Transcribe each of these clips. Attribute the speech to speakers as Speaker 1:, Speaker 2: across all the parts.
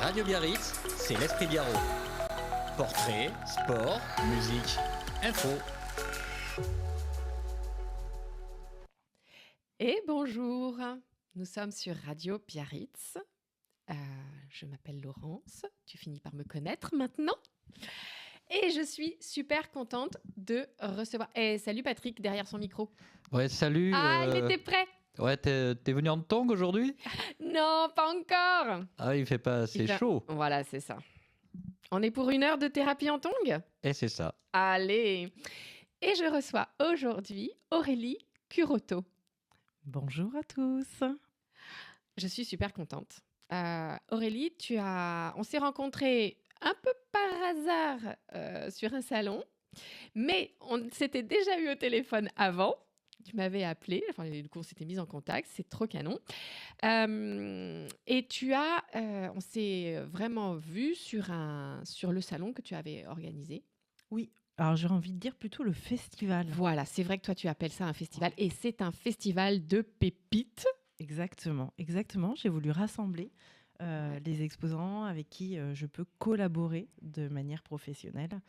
Speaker 1: Radio Biarritz, c'est l'Esprit Biarrot. Portrait, sport, musique, info.
Speaker 2: Et bonjour, nous sommes sur Radio Biarritz. Je m'appelle Laurence, tu finis par me connaître maintenant. Et je suis super contente de recevoir... salut Patrick, derrière son micro.
Speaker 3: Ouais, salut.
Speaker 2: Il était prêt.
Speaker 3: Ouais, t'es venu en tongs aujourd'hui?
Speaker 2: Non, pas encore.
Speaker 3: Ah, il fait pas assez chaud.
Speaker 2: Voilà, c'est ça. On est pour 1 heure de thérapie en tongs?
Speaker 3: Et c'est ça.
Speaker 2: Allez. Et je reçois aujourd'hui Aurélie Curoto.
Speaker 4: Bonjour à tous.
Speaker 2: Je suis super contente. Aurélie, on s'est rencontrés un peu par hasard sur un salon, mais on s'était déjà eu au téléphone avant. Tu m'avais appelé, enfin, du coup, on s'était mis en contact, c'est trop canon. Et on s'est vraiment vu sur le salon que tu avais organisé.
Speaker 4: Oui, alors j'ai envie de dire plutôt le festival.
Speaker 2: Voilà, c'est vrai que toi, tu appelles ça un festival, et c'est un festival de pépites.
Speaker 4: Exactement. J'ai voulu rassembler les exposants avec qui je peux collaborer de manière professionnelle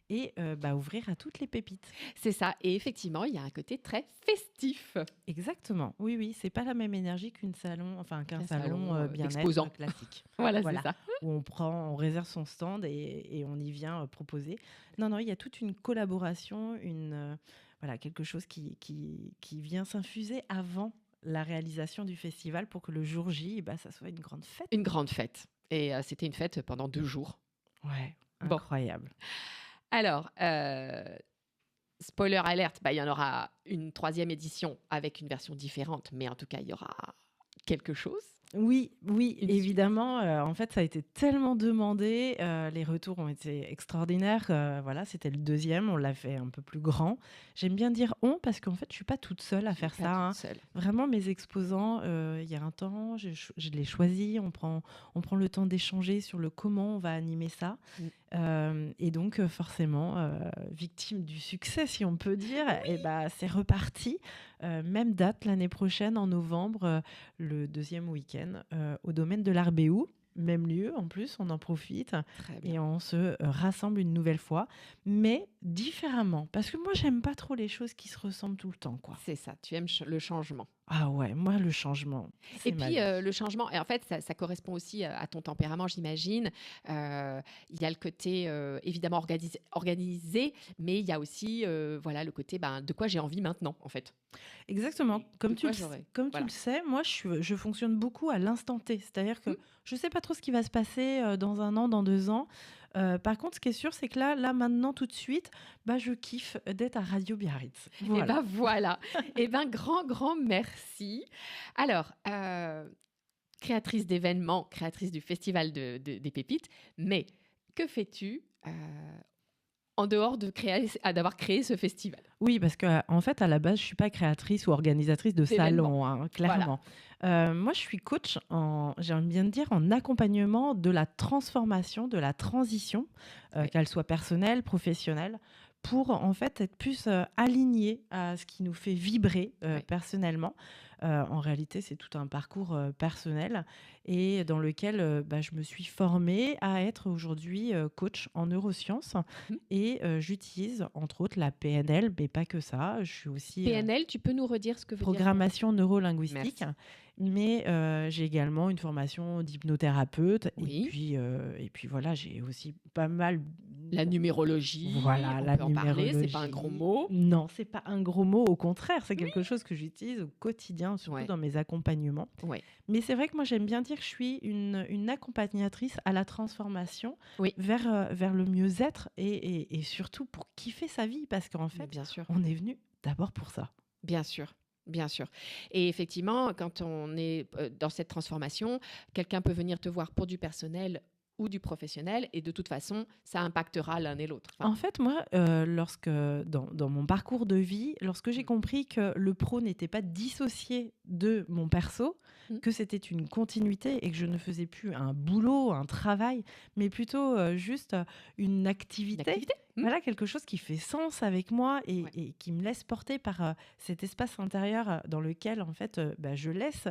Speaker 4: et ouvrir à toutes les pépites.
Speaker 2: C'est ça, et effectivement, il y a un côté très festif.
Speaker 4: Exactement, oui, c'est pas la même énergie qu'un salon bien-être
Speaker 2: exposant
Speaker 4: classique.
Speaker 2: Voilà, c'est ça.
Speaker 4: Où on réserve son stand et on y vient proposer. Non, il y a toute une collaboration, quelque chose qui vient s'infuser avant la réalisation du festival pour que le jour J, ça soit une grande fête.
Speaker 2: Une grande fête. Et c'était une fête pendant 2 jours.
Speaker 4: Ouais, incroyable.
Speaker 2: Alors, spoiler alerte, il y en aura une 3e édition avec une version différente, mais en tout cas, il y aura quelque chose.
Speaker 4: Oui, évidemment. En fait, ça a été tellement demandé. Les retours ont été extraordinaires. C'était le 2e. On l'a fait un peu plus grand. J'aime bien dire « on » parce qu'en fait, je ne suis pas toute seule à faire ça. Vraiment, mes exposants, il y a un temps, je les choisis. On prend le temps d'échanger sur le comment on va animer ça. Et donc, forcément, victime du succès, si on peut dire, c'est reparti. Même date l'année prochaine, en novembre, le 2e week-end. Au domaine de l'Arbéou, même lieu en plus, on en profite et on se rassemble une nouvelle fois, mais différemment, parce que moi j'aime pas trop les choses qui se ressemblent tout le temps, quoi.
Speaker 2: C'est ça, tu aimes le changement.
Speaker 4: Ah ouais, moi le changement.
Speaker 2: Et puis le changement, et en fait ça correspond aussi à ton tempérament, j'imagine. Il y a le côté évidemment organisé, mais il y a aussi le côté de quoi j'ai envie maintenant en fait.
Speaker 4: Exactement. Comme tu le sais, moi je fonctionne beaucoup à l'instant T, c'est-à-dire que je sais pas trop ce qui va se passer dans 1 an, dans 2 ans. Par contre, ce qui est sûr, c'est que là maintenant, tout de suite, je kiffe d'être à Radio Biarritz.
Speaker 2: Voilà. Et grand merci. Alors, créatrice d'événements, créatrice du Festival des Pépites, mais que fais-tu en dehors d'avoir créé ce festival?
Speaker 4: Oui, parce qu'en fait, à la base, je ne suis pas créatrice ou organisatrice de salon, clairement. Voilà. Moi, je suis coach, j'ai envie de dire, en accompagnement de la transformation, de la transition, qu'elle soit personnelle, professionnelle, pour en fait être plus alignée à ce qui nous fait vibrer personnellement. En réalité, c'est tout un parcours personnel et dans lequel je me suis formée à être aujourd'hui coach en neurosciences et j'utilise entre autres la PNL, mais pas que ça. Je suis aussi
Speaker 2: PNL, tu peux nous redire ce que veut dire
Speaker 4: programmation neurolinguistique. Merci. Mais j'ai également une formation d'hypnothérapeute et puis voilà, j'ai aussi pas mal
Speaker 2: la numérologie.
Speaker 4: Voilà,
Speaker 2: on peut en parler, c'est pas un gros mot.
Speaker 4: Non, c'est pas un gros mot, au contraire, c'est quelque chose que j'utilise au quotidien, surtout dans mes accompagnements. Mais c'est vrai que moi j'aime bien dire que je suis une accompagnatrice à la transformation vers le mieux-être et surtout pour kiffer sa vie, parce qu'en fait,
Speaker 2: bien sûr,
Speaker 4: on est venu d'abord pour ça.
Speaker 2: Bien sûr. Et effectivement, quand on est dans cette transformation, quelqu'un peut venir te voir pour du personnel ou du professionnel, et de toute façon, ça impactera l'un et l'autre.
Speaker 4: En fait, moi, dans mon parcours de vie, lorsque j'ai compris que le pro n'était pas dissocié de mon perso, que c'était une continuité et que je ne faisais plus un boulot, un travail, mais plutôt juste une activité. Voilà, quelque chose qui fait sens avec moi et qui me laisse porter par cet espace intérieur dans lequel, en fait, je laisse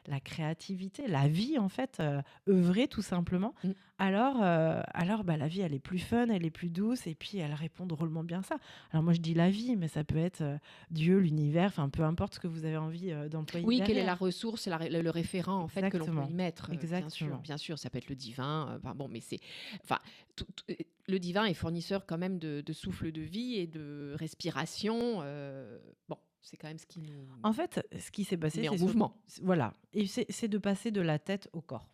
Speaker 4: la créativité, la vie, en fait, œuvrer tout simplement. Alors, la vie, elle est plus fun, elle est plus douce et puis elle répond drôlement bien à ça. Alors moi, je dis la vie, mais ça peut être Dieu, l'univers, enfin, peu importe ce que vous avez envie d'employer
Speaker 2: Oui,
Speaker 4: derrière.
Speaker 2: quelle est la ressource, le référent, en fait, que l'on peut y mettre.
Speaker 4: Exactement.
Speaker 2: Bien sûr, ça peut être le divin. Mais c'est... Enfin, le divin est fournisseur quand même de souffle de vie et de respiration. C'est quand même ce qui nous...
Speaker 4: En fait, ce qui s'est passé,
Speaker 2: c'est en mouvement.
Speaker 4: Voilà. Et c'est de passer de la tête au corps.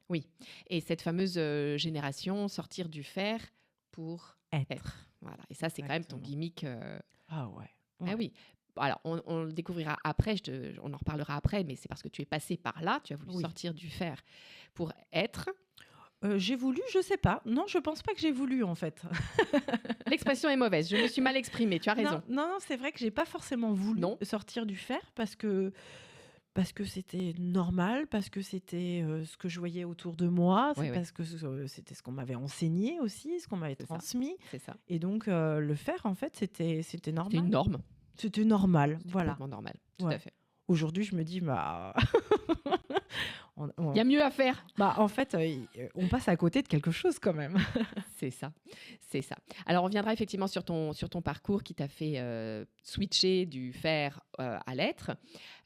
Speaker 2: Oui. Et cette fameuse génération, sortir du faire pour être. Voilà. Et ça, c'est quand même ton gimmick.
Speaker 4: Ah ouais.
Speaker 2: Ah oui. Alors, on le découvrira après, on en reparlera après, mais c'est parce que tu es passé par là, tu as voulu sortir du faire pour être.
Speaker 4: J'ai voulu, je sais pas. Non, je pense pas que j'ai voulu, en fait.
Speaker 2: L'expression est mauvaise, je me suis mal exprimée, tu as raison.
Speaker 4: Non, c'est vrai que j'ai pas forcément voulu sortir du faire parce que c'était normal, parce que c'était ce que je voyais autour de moi, parce que c'était ce qu'on m'avait enseigné aussi, ce qu'on m'avait transmis.
Speaker 2: C'est ça.
Speaker 4: Et donc, le faire, en fait, c'était normal.
Speaker 2: C'était une norme.
Speaker 4: C'était normal, voilà.
Speaker 2: Complètement normal, tout à fait.
Speaker 4: Aujourd'hui, je me dis,
Speaker 2: il y a mieux à faire.
Speaker 4: En fait, on passe à côté de quelque chose quand même.
Speaker 2: C'est ça. Alors, on viendra effectivement sur ton parcours qui t'a fait switcher du faire à l'être.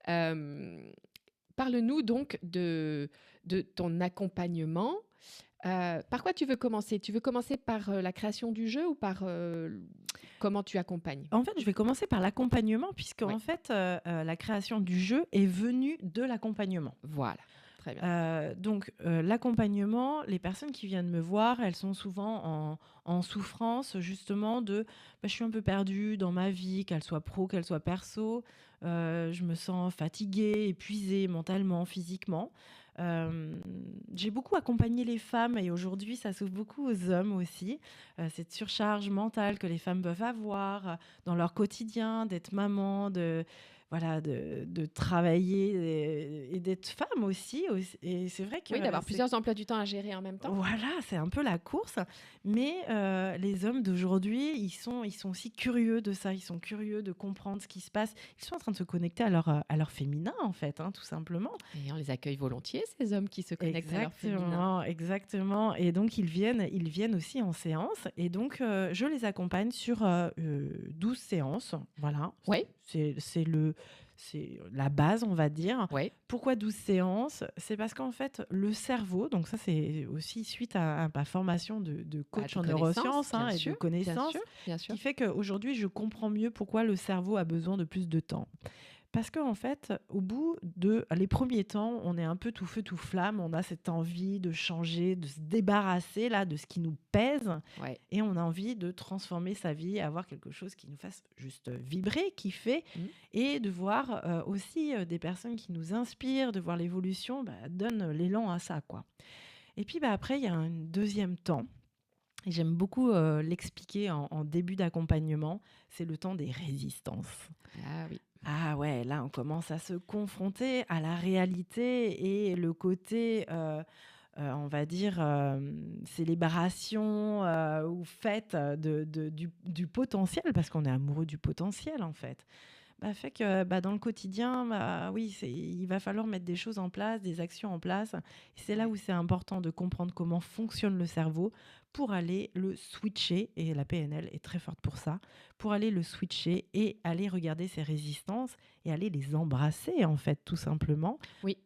Speaker 2: Parle-nous donc de ton accompagnement. Par quoi tu veux commencer ? Tu veux commencer par la création du jeu ou par comment tu accompagnes ?
Speaker 4: En fait, je vais commencer par l'accompagnement puisque en fait, la création du jeu est venue de l'accompagnement.
Speaker 2: Voilà. Très bien.
Speaker 4: Donc, l'accompagnement, les personnes qui viennent me voir, elles sont souvent en souffrance justement de je suis un peu perdue dans ma vie, qu'elle soit pro, qu'elle soit perso. Je me sens fatiguée, épuisée mentalement, physiquement. J'ai beaucoup accompagné les femmes et aujourd'hui, ça s'ouvre beaucoup aux hommes aussi. Cette surcharge mentale que les femmes peuvent avoir dans leur quotidien, d'être maman, de travailler et d'être femme aussi. Et c'est vrai que
Speaker 2: d'avoir plusieurs emplois du temps à gérer en même temps.
Speaker 4: Voilà, c'est un peu la course. Mais les hommes d'aujourd'hui, ils sont aussi curieux de ça. Ils sont curieux de comprendre ce qui se passe. Ils sont en train de se connecter à leur féminin, en fait, tout simplement.
Speaker 2: Et on les accueille volontiers, ces hommes qui se connectent à leur féminin.
Speaker 4: Exactement. Et donc, ils viennent aussi en séance. Et donc, je les accompagne sur 12 séances. Voilà.
Speaker 2: Oui.
Speaker 4: C'est la base, on va dire.
Speaker 2: Ouais.
Speaker 4: Pourquoi 12 séances ? C'est parce qu'en fait, le cerveau, donc ça c'est aussi suite à ma formation de coach en neurosciences et de connaissances,
Speaker 2: bien sûr.
Speaker 4: qui fait qu'aujourd'hui, je comprends mieux pourquoi le cerveau a besoin de plus de temps. Parce qu'en fait, au bout les premiers temps, on est un peu tout feu, tout flamme, on a cette envie de changer, de se débarrasser de ce qui nous pèse, et on a envie de transformer sa vie, avoir quelque chose qui nous fasse juste vibrer, kiffer, et de voir aussi des personnes qui nous inspirent, de voir l'évolution, donne l'élan à ça, quoi. Et puis après, il y a un deuxième temps, et j'aime beaucoup l'expliquer en début d'accompagnement, c'est le temps des résistances.
Speaker 2: Ah oui.
Speaker 4: Ah ouais, là, on commence à se confronter à la réalité et le côté, on va dire, célébration ou fête du potentiel, parce qu'on est amoureux du potentiel, en fait. Fait que dans le quotidien, oui, il va falloir mettre des choses en place, des actions en place. Et c'est là où c'est important de comprendre comment fonctionne le cerveau pour aller le switcher, et la PNL est très forte pour ça, pour aller le switcher et aller regarder ses résistances et aller les embrasser, en fait, tout simplement.
Speaker 2: Oui.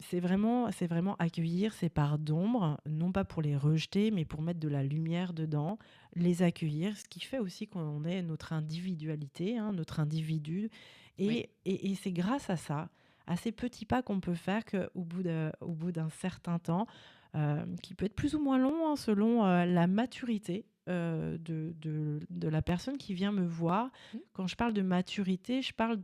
Speaker 4: C'est vraiment accueillir ces parts d'ombre, non pas pour les rejeter, mais pour mettre de la lumière dedans, les accueillir, ce qui fait aussi qu'on est notre individualité, notre individu. Et c'est grâce à ça, à ces petits pas qu'on peut faire qu'au bout d'un certain temps, qui peut être plus ou moins long selon la maturité de la personne qui vient me voir. Quand je parle de maturité, je parle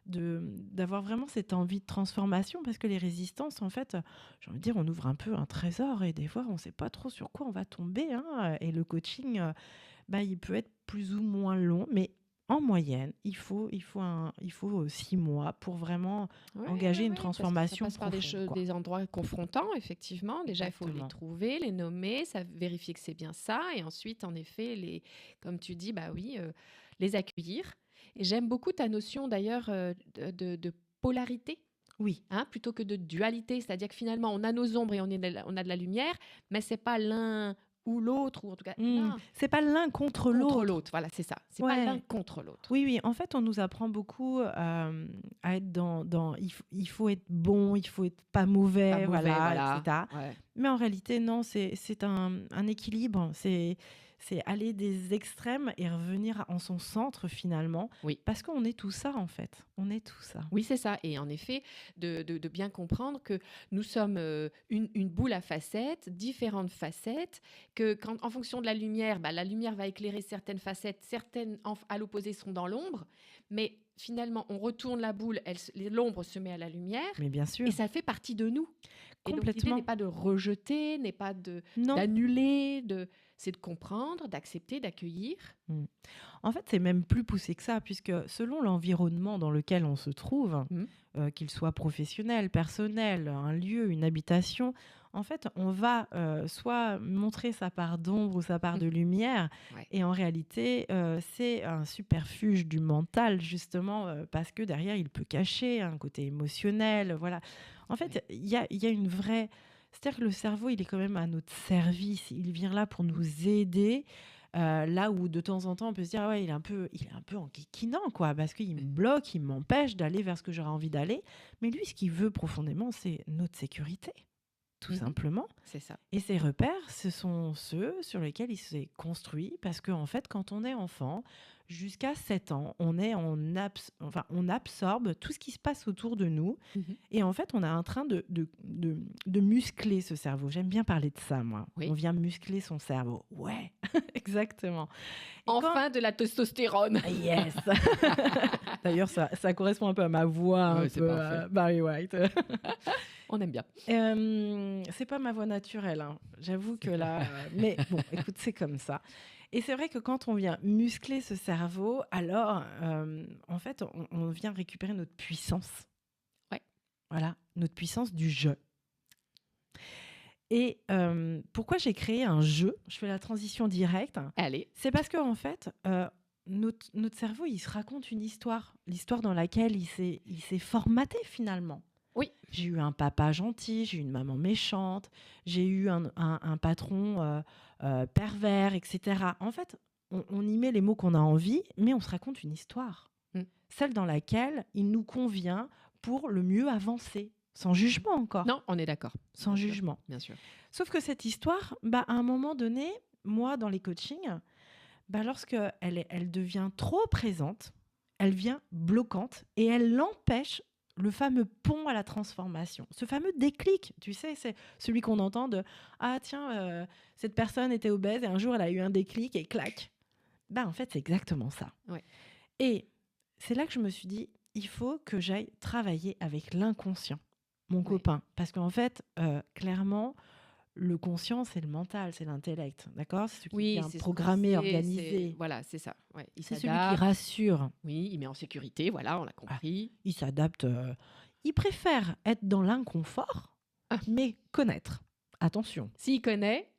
Speaker 4: d'avoir vraiment cette envie de transformation, parce que les résistances, en fait, j'ai envie de dire, on ouvre un peu un trésor et des fois, on ne sait pas trop sur quoi on va tomber. Et le coaching, il peut être plus ou moins long, mais en moyenne, il faut 6 mois pour vraiment engager une transformation
Speaker 2: parce que ça passe par
Speaker 4: profonde, quoi.
Speaker 2: des endroits confrontants, effectivement. Déjà, il faut les
Speaker 4: Exactement.
Speaker 2: trouver, les nommer, vérifier que c'est bien ça. Et ensuite, en effet, comme tu dis, les accueillir. Et j'aime beaucoup ta notion, d'ailleurs, de polarité.
Speaker 4: Oui.
Speaker 2: Plutôt que de dualité, c'est-à-dire que finalement, on a nos ombres et on a de la lumière, mais c'est pas l'un ou l'autre, ou en tout cas, non,
Speaker 4: C'est pas l'un contre
Speaker 2: contre
Speaker 4: l'autre.
Speaker 2: l'autre. Voilà, c'est ça. C'est
Speaker 4: Ouais.
Speaker 2: pas l'un contre l'autre.
Speaker 4: Oui. En fait, on nous apprend beaucoup à être il faut être bon, il faut être pas mauvais, voilà. etc.
Speaker 2: Ouais.
Speaker 4: Mais en réalité, non, c'est un équilibre. C'est aller des extrêmes et revenir en son centre, finalement.
Speaker 2: Oui.
Speaker 4: Parce qu'on est tout ça, en fait. On est tout ça.
Speaker 2: Oui, c'est ça. Et en effet, de bien comprendre que nous sommes une boule à facettes, différentes facettes, que en fonction de la lumière va éclairer certaines facettes, certaines à l'opposé sont dans l'ombre, mais finalement, on retourne la boule, l'ombre se met à la lumière,
Speaker 4: Mais bien sûr.
Speaker 2: et ça fait partie de nous. Et donc, l'idée
Speaker 4: Complètement.
Speaker 2: n'est pas de rejeter, n'est pas
Speaker 4: Non.
Speaker 2: d'annuler, c'est de comprendre, d'accepter, d'accueillir.
Speaker 4: En fait, c'est même plus poussé que ça, puisque selon l'environnement dans lequel on se trouve, qu'il soit professionnel, personnel, un lieu, une habitation, en fait, on va soit montrer sa part d'ombre ou sa part de lumière,
Speaker 2: Ouais.
Speaker 4: et en réalité, c'est un superfuge du mental, justement, parce que derrière, il peut cacher un côté émotionnel, voilà. En fait, il y a une vraie... C'est-à-dire que le cerveau, il est quand même à notre service. Il vient là pour nous aider. Là où de temps en temps, on peut se dire, il est un peu enquiquinant, quoi, parce qu'il me bloque, il m'empêche d'aller vers ce que j'aurais envie d'aller. Mais lui, ce qu'il veut profondément, c'est notre sécurité, tout simplement.
Speaker 2: C'est ça.
Speaker 4: Et ses repères, ce sont ceux sur lesquels il s'est construit, parce qu'en fait, quand on est enfant, jusqu'à 7 ans, on absorbe tout ce qui se passe autour de nous. Et en fait, on est en train de muscler ce cerveau. J'aime bien parler de ça, moi.
Speaker 2: Oui.
Speaker 4: On vient muscler son cerveau. Ouais, exactement. Et
Speaker 2: Enfin, de la testostérone.
Speaker 4: Yes. D'ailleurs, ça correspond un peu à ma voix,
Speaker 2: Ouais,
Speaker 4: un
Speaker 2: c'est
Speaker 4: peu
Speaker 2: parfait.
Speaker 4: Barry White.
Speaker 2: On aime bien.
Speaker 4: C'est pas ma voix naturelle, hein. J'avoue que là... mais bon, écoute, c'est comme ça. Et c'est vrai que quand on vient muscler ce cerveau, alors, en fait, on vient récupérer notre puissance.
Speaker 2: Ouais.
Speaker 4: Voilà, notre puissance du jeu. Et pourquoi j'ai créé un jeu ? Je fais la transition directe.
Speaker 2: Allez.
Speaker 4: C'est parce qu'en fait, notre cerveau, il se raconte une histoire. L'histoire dans laquelle il s'est formaté, finalement.
Speaker 2: Oui.
Speaker 4: J'ai eu un papa gentil, j'ai eu une maman méchante, j'ai eu un patron pervers, etc. En fait, on y met les mots qu'on a envie, mais on se raconte une histoire. Celle dans laquelle il nous convient pour le mieux avancer. Sans jugement encore.
Speaker 2: Non, on est d'accord.
Speaker 4: Sans
Speaker 2: Bien sûr.
Speaker 4: jugement.
Speaker 2: Bien sûr.
Speaker 4: Sauf que cette histoire, à un moment donné, moi, dans les coachings, lorsqu'elle devient trop présente, elle devient bloquante et elle empêche le fameux pont à la transformation. Ce fameux déclic, tu sais, c'est celui qu'on entend de « Ah tiens, cette personne était obèse et un jour elle a eu un déclic et clac ». En fait, c'est exactement ça.
Speaker 2: Ouais.
Speaker 4: Et c'est là que je me suis dit, il faut que j'aille travailler avec l'inconscient, mon copain. Parce qu'en fait, clairement, le conscient, c'est le mental, c'est l'intellect. D'accord ? C'est celui qui est programmé, organisé.
Speaker 2: Voilà, c'est ça. Ouais.
Speaker 4: C'est celui qui rassure.
Speaker 2: Oui, il met en sécurité, voilà, on l'a compris.
Speaker 4: Il s'adapte. Il préfère être dans l'inconfort, mais connaître. Attention.
Speaker 2: S'il connaît,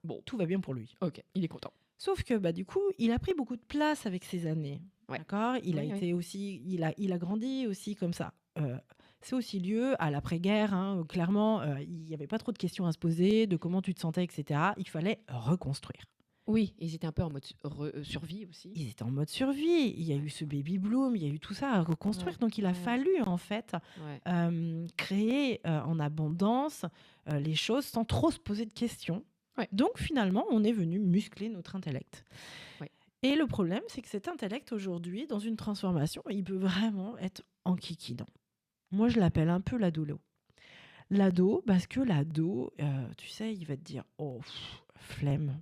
Speaker 4: bon, tout va bien pour lui.
Speaker 2: Ok, il est content.
Speaker 4: Sauf que du coup, il a pris beaucoup de place avec ses années.
Speaker 2: Ouais.
Speaker 4: D'accord ? Il a été aussi, il a grandi aussi comme ça. C'est aussi lieu à l'après-guerre. Hein, clairement, il n'y avait pas trop de questions à se poser, de comment tu te sentais, etc. Il fallait reconstruire.
Speaker 2: Oui, ils étaient un peu en mode survie aussi.
Speaker 4: Ils étaient en mode survie. Il y a eu ce baby bloom, il y a eu tout ça à reconstruire. Donc, il a fallu, en fait, créer en abondance les choses sans trop se poser de questions. Ouais. Donc, finalement, on est venu muscler notre intellect. Ouais. Et le problème, c'est que cet intellect, aujourd'hui, dans une transformation, il peut vraiment être enquiquinant. Moi, je l'appelle un peu l'ado. L'ado, parce que l'ado, tu sais, il va te dire « Oh, flemme ».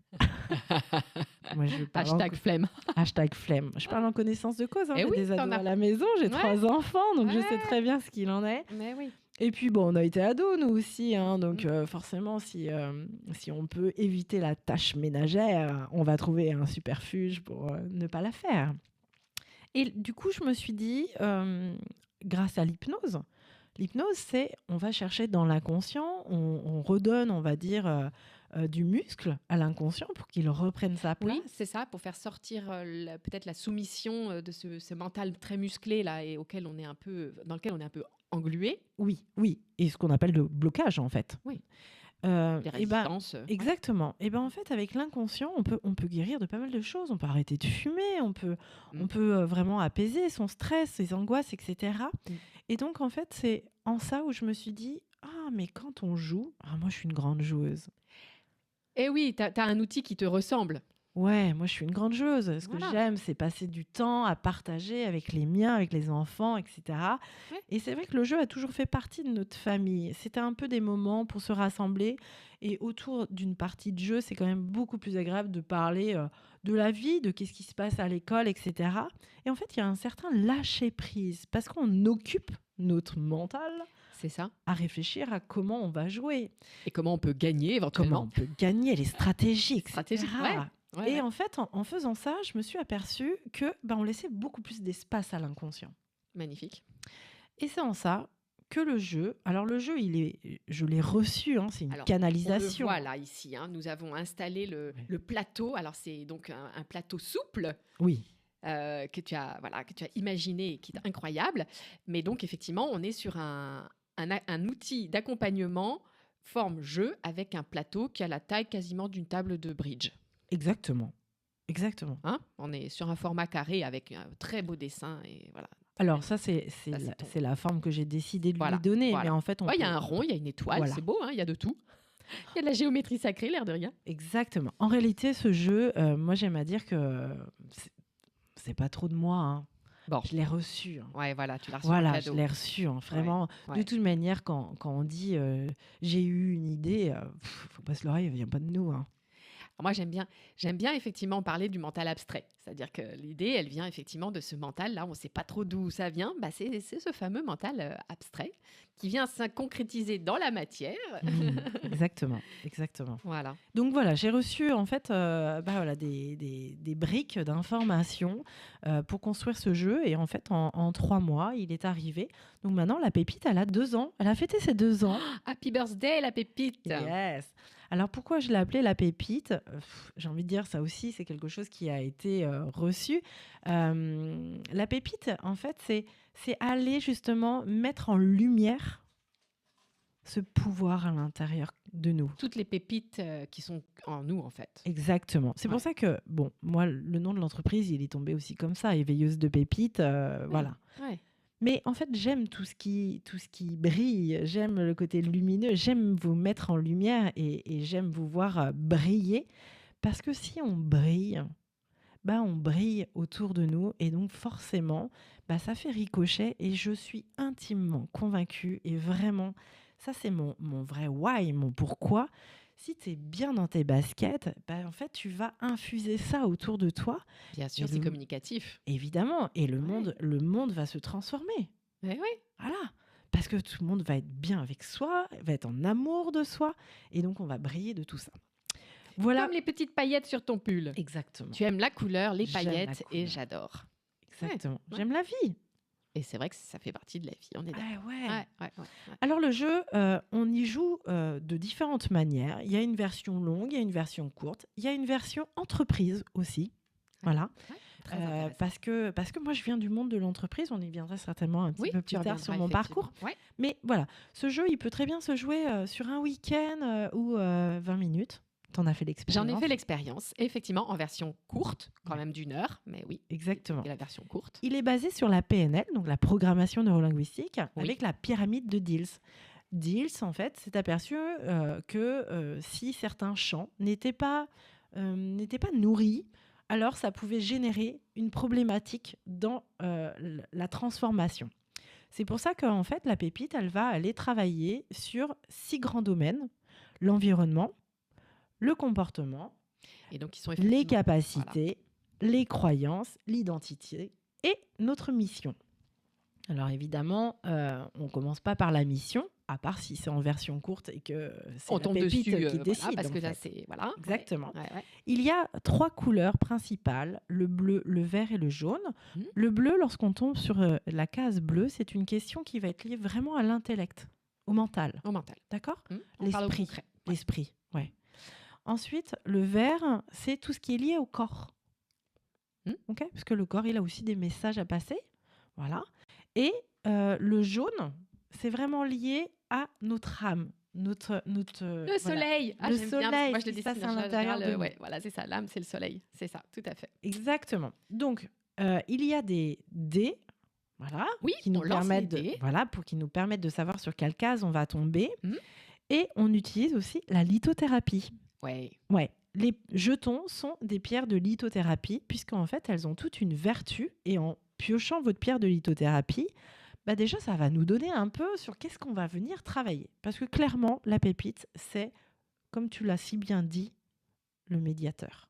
Speaker 4: Moi,
Speaker 2: Hashtag flemme.
Speaker 4: Hashtag flemme. Je parle en connaissance de cause. Hein, j'ai des ados à la maison, j'ai 3 enfants, donc je sais très bien ce qu'il en est.
Speaker 2: Mais oui.
Speaker 4: Et puis bon, on a été ados nous aussi, hein, donc forcément si on peut éviter la tâche ménagère, on va trouver un superfuge pour ne pas la faire. Et du coup, je me suis dit, grâce à l'hypnose, c'est on va chercher dans l'inconscient, on redonne, on va dire, du muscle à l'inconscient pour qu'il reprenne sa place.
Speaker 2: Oui, c'est ça, pour faire sortir peut-être la soumission de ce mental très musclé là, et dans lequel on est un peu englué.
Speaker 4: Oui, et ce qu'on appelle le blocage en fait.
Speaker 2: Oui.
Speaker 4: Les
Speaker 2: résistances.
Speaker 4: Exactement. Et ben en fait, avec l'inconscient, on peut guérir de pas mal de choses. On peut arrêter de fumer, on peut vraiment apaiser son stress, ses angoisses, etc. Et donc en fait, c'est en ça où je me suis dit, mais quand on joue, moi je suis une grande joueuse.
Speaker 2: Eh oui, tu as un outil qui te ressemble.
Speaker 4: Ouais, moi je suis une grande joueuse. Ce que j'aime, c'est passer du temps à partager avec les miens, avec les enfants, etc. Ouais. Et c'est vrai que le jeu a toujours fait partie de notre famille. C'était un peu des moments pour se rassembler. Et autour d'une partie de jeu, c'est quand même beaucoup plus agréable de parler de la vie, de qu'est-ce qui se passe à l'école, etc. Et en fait, il y a un certain lâcher-prise parce qu'on occupe notre mental.
Speaker 2: C'est ça.
Speaker 4: À réfléchir à comment on va jouer.
Speaker 2: Et comment on peut gagner éventuellement.
Speaker 4: Comment on peut gagner, les stratégies, etc.
Speaker 2: Ouais.
Speaker 4: Et en fait, en faisant ça, je me suis aperçue que on laissait beaucoup plus d'espace à l'inconscient.
Speaker 2: Magnifique.
Speaker 4: Et c'est en ça que le jeu... Alors le jeu, je l'ai reçu, c'est une canalisation.
Speaker 2: On le voit là, ici. Nous avons installé le plateau. Alors c'est donc un plateau souple.
Speaker 4: Oui.
Speaker 2: Que tu as imaginé et qui est incroyable. Mais donc effectivement, on est sur un outil d'accompagnement forme jeu avec un plateau qui a la taille quasiment d'une table de bridge.
Speaker 4: Exactement.
Speaker 2: On est sur un format carré avec un très beau dessin et voilà.
Speaker 4: Alors ça, c'est la forme que j'ai décidé de lui donner.
Speaker 2: Voilà.
Speaker 4: Mais en fait,
Speaker 2: il y a un rond, il y a une étoile, c'est beau, il y a de tout. Il y a de la géométrie sacrée, l'air de rien.
Speaker 4: Exactement. En réalité, ce jeu, moi j'aime à dire que c'est pas trop de moi. Bon. Je l'ai reçu.
Speaker 2: Ouais, voilà, tu l'as reçu.
Speaker 4: Voilà, je l'ai reçu. Vraiment. Ouais. De toute manière, quand on dit j'ai eu une idée, faut pas se leurrer, elle vient pas de nous.
Speaker 2: Moi, j'aime bien effectivement parler du mental abstrait. C'est-à-dire que l'idée, elle vient effectivement de ce mental-là. On ne sait pas trop d'où ça vient. C'est ce fameux mental abstrait qui vient se concrétiser dans la matière.
Speaker 4: Exactement.
Speaker 2: Voilà.
Speaker 4: Donc voilà, j'ai reçu en fait des briques d'informations pour construire ce jeu. Et en fait, en 3 mois, il est arrivé. Donc maintenant, la pépite, elle a 2 ans. Elle a fêté ses 2 ans.
Speaker 2: Happy birthday, la pépite.
Speaker 4: Yes. Alors pourquoi je l'ai appelée la pépite ? J'ai envie de dire ça aussi, c'est quelque chose qui a été reçu. La pépite, en fait, c'est aller justement mettre en lumière ce pouvoir à l'intérieur de nous.
Speaker 2: Toutes les pépites qui sont en nous, en fait.
Speaker 4: Exactement. C'est pour ça que, moi, le nom de l'entreprise, il est tombé aussi comme ça, éveilleuse de pépites, voilà.
Speaker 2: Ouais.
Speaker 4: Mais en fait, j'aime tout ce qui brille, j'aime le côté lumineux, j'aime vous mettre en lumière et j'aime vous voir briller. Parce que si on brille, on brille autour de nous et donc forcément, ça fait ricochet et je suis intimement convaincue et vraiment, ça c'est mon vrai why, mon pourquoi. Si tu es bien dans tes baskets, en fait, tu vas infuser ça autour de toi.
Speaker 2: Bien sûr, c'est communicatif.
Speaker 4: Évidemment. Et le monde va se transformer.
Speaker 2: Oui.
Speaker 4: Voilà. Parce que tout le monde va être bien avec soi, va être en amour de soi. Et donc, on va briller de tout ça. Voilà.
Speaker 2: Comme les petites paillettes sur ton pull.
Speaker 4: Exactement.
Speaker 2: Tu aimes la couleur, les paillettes, et j'adore.
Speaker 4: Exactement. Ouais. J'aime la vie.
Speaker 2: Et c'est vrai que ça fait partie de la vie, on est d'accord.
Speaker 4: Ouais. Alors le jeu, on y joue de différentes manières. Il y a une version longue, il y a une version courte, il y a une version entreprise aussi. Voilà. Parce que moi je viens du monde de l'entreprise, on y viendra certainement un petit peu plus tard sur mon parcours.
Speaker 2: Ouais.
Speaker 4: Mais voilà, ce jeu, il peut très bien se jouer sur un week-end ou 20 minutes. T'en as fait l'expérience.
Speaker 2: J'en ai fait l'expérience, effectivement, en version courte, quand même d'1 heure, mais oui.
Speaker 4: Exactement.
Speaker 2: Et la version courte.
Speaker 4: Il est basé sur la PNL, donc la programmation neurolinguistique, avec la pyramide de Diels. Diels, en fait, s'est aperçu que si certains champs n'étaient pas nourris, alors ça pouvait générer une problématique dans la transformation. C'est pour ça qu'en fait, la pépite, elle va aller travailler sur 6 grands domaines. L'environnement, le comportement, et donc, les capacités, les croyances, l'identité et notre mission. Alors évidemment, on commence pas par la mission, à part si c'est en version courte et que c'est
Speaker 2: On
Speaker 4: la
Speaker 2: tombe
Speaker 4: pépite
Speaker 2: dessus,
Speaker 4: qui décide.
Speaker 2: parce
Speaker 4: en
Speaker 2: que là,
Speaker 4: fait.
Speaker 2: c'est... Voilà.
Speaker 4: Exactement.
Speaker 2: Ouais.
Speaker 4: Il y a 3 couleurs principales, le bleu, le vert et le jaune.
Speaker 2: Mhm.
Speaker 4: Le bleu, lorsqu'on tombe sur la case bleue, c'est une question qui va être liée vraiment à l'intellect, au mental.
Speaker 2: Au mental.
Speaker 4: D'accord ?
Speaker 2: On parle au
Speaker 4: L'esprit.
Speaker 2: concret.
Speaker 4: L'esprit, ouais. Ensuite, le vert, c'est tout ce qui est lié au corps. Ok ? Parce que le corps, il a aussi des messages à passer. Voilà. Et le jaune, c'est vraiment lié à notre âme.
Speaker 2: Le
Speaker 4: voilà.
Speaker 2: soleil.
Speaker 4: Le
Speaker 2: J'aime bien, parce que
Speaker 4: soleil,
Speaker 2: moi,
Speaker 4: ce
Speaker 2: je le
Speaker 4: qui se passe
Speaker 2: dessine
Speaker 4: à
Speaker 2: en
Speaker 4: l'intérieur
Speaker 2: général,
Speaker 4: de nous.
Speaker 2: ouais, voilà, c'est ça. L'âme, c'est le soleil. C'est ça, tout à fait.
Speaker 4: Exactement. Donc, il y a des dés, voilà,
Speaker 2: Oui,
Speaker 4: qui nous
Speaker 2: on lance
Speaker 4: permettent
Speaker 2: les dés.
Speaker 4: qui nous permettent de savoir sur quelle case on va tomber.
Speaker 2: Mhm.
Speaker 4: Et on utilise aussi la lithothérapie.
Speaker 2: Ouais.
Speaker 4: Ouais. Les jetons sont des pierres de lithothérapie, puisqu'en fait, elles ont toute une vertu. Et en piochant votre pierre de lithothérapie, bah déjà, ça va nous donner un peu sur qu'est-ce qu'on va venir travailler. Parce que clairement, la pépite, c'est, comme tu l'as si bien dit, le médiateur.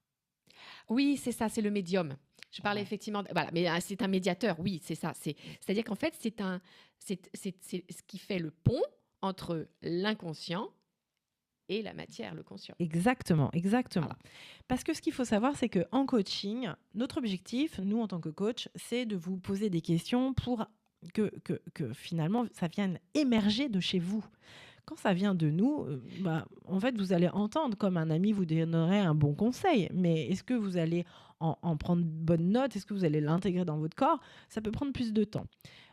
Speaker 2: Oui, c'est ça, c'est le médium. Je parlais
Speaker 4: Ouais.
Speaker 2: effectivement, voilà, mais c'est un médiateur, oui, c'est ça. C'est-à-dire qu'en fait, c'est ce qui fait le pont entre l'inconscient et la matière, le conscient.
Speaker 4: Exactement.
Speaker 2: Voilà.
Speaker 4: Parce que ce qu'il faut savoir, c'est qu'en coaching, notre objectif, nous en tant que coach, c'est de vous poser des questions pour que finalement, ça vienne émerger de chez vous. Quand ça vient de nous, en fait, vous allez entendre comme un ami vous donnerait un bon conseil. Mais est-ce que vous allez en prendre bonne note ? Est-ce que vous allez l'intégrer dans votre corps ? Ça peut prendre plus de temps.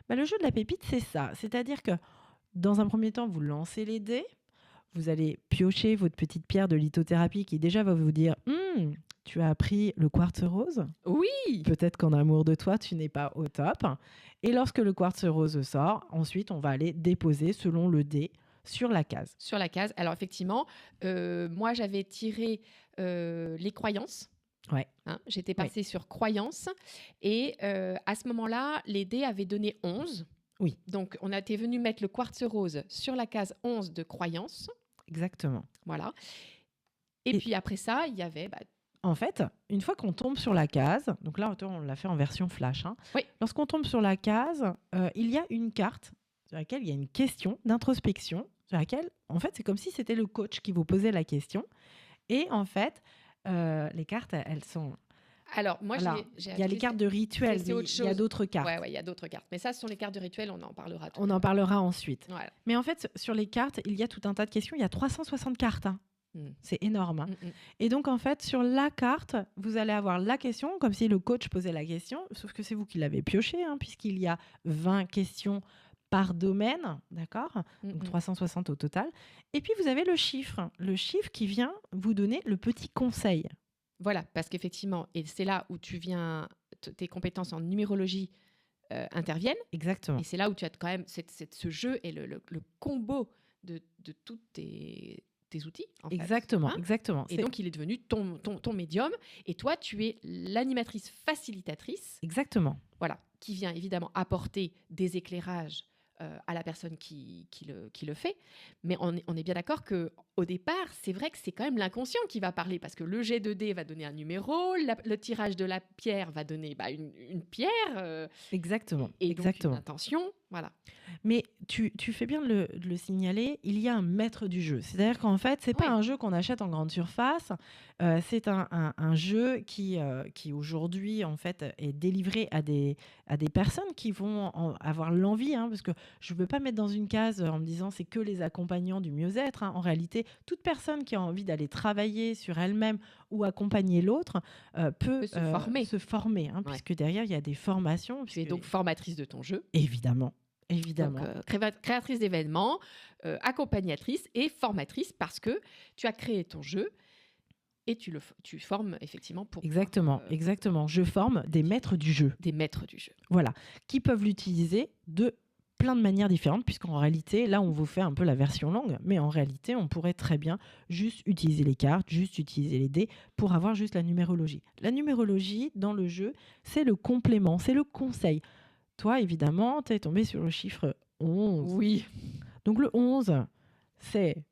Speaker 4: Le jeu de la pépite, c'est ça. C'est-à-dire que dans un premier temps, vous lancez les dés. Vous allez piocher votre petite pierre de lithothérapie qui déjà va vous dire tu as appris le quartz rose.
Speaker 2: Oui.
Speaker 4: Peut-être qu'en amour de toi, tu n'es pas au top. Et lorsque le quartz rose sort, ensuite, on va aller déposer selon le dé sur la case.
Speaker 2: Sur la case. Alors effectivement, moi j'avais tiré les croyances.
Speaker 4: Ouais.
Speaker 2: J'étais passée sur croyances. Et à ce moment-là, les dés avaient donné 11.
Speaker 4: Oui.
Speaker 2: Donc on a été venu mettre le quartz rose sur la case 11 de croyances.
Speaker 4: Exactement.
Speaker 2: Voilà. Et puis après ça, il y avait...
Speaker 4: En fait, une fois qu'on tombe sur la case, donc là, on l'a fait en version flash.
Speaker 2: Oui.
Speaker 4: Lorsqu'on tombe sur la case, il y a une carte sur laquelle il y a une question d'introspection, sur laquelle, en fait, c'est comme si c'était le coach qui vous posait la question. Et en fait, les cartes, elles sont...
Speaker 2: Alors, moi,
Speaker 4: voilà.
Speaker 2: j'ai
Speaker 4: Il y a les cartes de rituel,
Speaker 2: c'est
Speaker 4: mais
Speaker 2: autre
Speaker 4: il y a
Speaker 2: chose.
Speaker 4: d'autres cartes.
Speaker 2: Ouais, il y a d'autres cartes. Mais ça, ce sont les cartes de rituel, on en parlera tout à
Speaker 4: On en
Speaker 2: l'heure.
Speaker 4: parlera ensuite.
Speaker 2: Voilà.
Speaker 4: Mais en fait, sur les cartes, il y a tout un tas de questions. Il y a 360 cartes. C'est énorme. Et donc, en fait, sur la carte, vous allez avoir la question, comme si le coach posait la question, sauf que c'est vous qui l'avez pioché, puisqu'il y a 20 questions par domaine, d'accord ? Donc 360 au total. Et puis, vous avez le chiffre qui vient vous donner le petit conseil.
Speaker 2: Voilà, parce qu'effectivement, et c'est là où tes compétences en numérologie interviennent.
Speaker 4: Exactement.
Speaker 2: Et c'est là où tu as quand même ce jeu et le combo de tous tes outils. En
Speaker 4: Exactement,
Speaker 2: fait,
Speaker 4: exactement.
Speaker 2: Et donc, il est devenu ton médium. Et toi, tu es l'animatrice facilitatrice.
Speaker 4: Exactement.
Speaker 2: Voilà, qui vient évidemment apporter des éclairages à la personne qui le fait. Mais on est bien d'accord qu'au départ, c'est vrai que c'est quand même l'inconscient qui va parler, parce que le jet de dés va donner un numéro, le tirage de la pierre va donner une pierre.
Speaker 4: Exactement.
Speaker 2: Et
Speaker 4: exactement.
Speaker 2: donc une intention. Voilà.
Speaker 4: Mais tu fais bien de le signaler, il y a un maître du jeu. C'est-à-dire qu'en fait, c'est pas un jeu qu'on achète en grande surface, c'est un jeu qui aujourd'hui en fait est délivré à des personnes qui vont avoir l'envie, parce que je ne veux pas mettre dans une case en me disant c'est que les accompagnants du mieux-être. En réalité, toute personne qui a envie d'aller travailler sur elle-même ou accompagner l'autre peut se former, puisque derrière il y a des formations.
Speaker 2: Tu es donc formatrice de ton jeu.
Speaker 4: Évidemment.
Speaker 2: Donc, créatrice d'événements, accompagnatrice et formatrice, parce que tu as créé ton jeu et tu formes effectivement pour...
Speaker 4: Exactement. Je forme des maîtres du jeu.
Speaker 2: Des maîtres du jeu.
Speaker 4: Voilà, qui peuvent l'utiliser de plein de manières différentes, puisqu'en réalité, là, on vous fait un peu la version longue, mais en réalité, on pourrait très bien juste utiliser les cartes, juste utiliser les dés pour avoir juste la numérologie. La numérologie, dans le jeu, c'est le complément, c'est le conseil. Toi, évidemment, tu es tombé sur le chiffre 11.
Speaker 2: Oui.
Speaker 4: Donc le 11, c'est...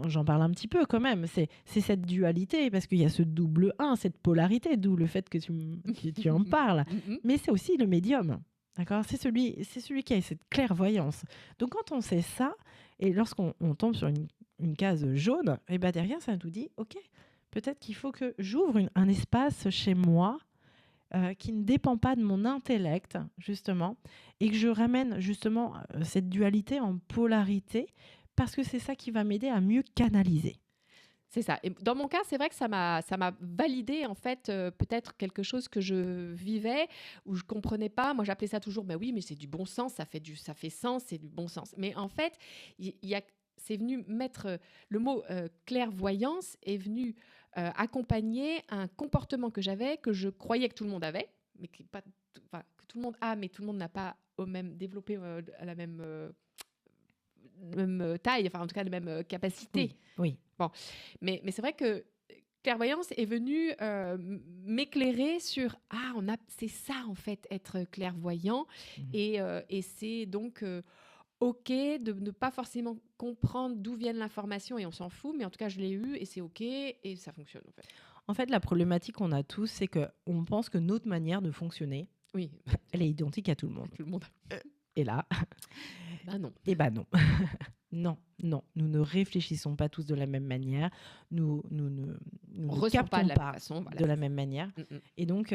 Speaker 4: J'en parle un petit peu quand même, c'est cette dualité, parce qu'il y a ce double 1, cette polarité, d'où le fait que tu en parles. Mais c'est aussi le médium. D'accord? C'est celui qui a cette clairvoyance. Donc quand on sait ça, et lorsqu'on tombe sur une case jaune, et ben derrière, ça nous dit, OK, peut-être qu'il faut que j'ouvre un espace chez moi qui ne dépend pas de mon intellect, justement, et que je ramène justement cette dualité en polarité, parce que c'est ça qui va m'aider à mieux canaliser.
Speaker 2: C'est ça. Et dans mon cas, c'est vrai que ça m'a validé en fait peut-être quelque chose que je vivais où je comprenais pas. Moi, j'appelais ça toujours, bah oui, mais c'est du bon sens, ça fait sens, c'est du bon sens. Mais en fait, c'est venu mettre le mot clairvoyance est venu accompagner un comportement que j'avais, que je croyais que tout le monde avait, mais que tout le monde a, mais tout le monde n'a pas au même développé à la même taille, enfin en tout cas la même capacité.
Speaker 4: Oui.
Speaker 2: Bon, mais c'est vrai que clairvoyance est venue m'éclairer sur c'est ça en fait être clairvoyant et c'est donc ok de ne pas forcément comprendre d'où viennent l'information et on s'en fout, mais en tout cas je l'ai eu et c'est ok et ça fonctionne en fait.
Speaker 4: En fait, la problématique qu'on a tous, c'est qu'on pense que notre manière de fonctionner,
Speaker 2: Oui,
Speaker 4: elle est identique à tout le monde.
Speaker 2: tout le monde.
Speaker 4: Et là,
Speaker 2: Ben non.
Speaker 4: eh ben non. Non, nous ne réfléchissons pas tous de la même manière. Nous ne
Speaker 2: Ressent pas
Speaker 4: captons
Speaker 2: de la même façon. Voilà,
Speaker 4: de la même manière. Et donc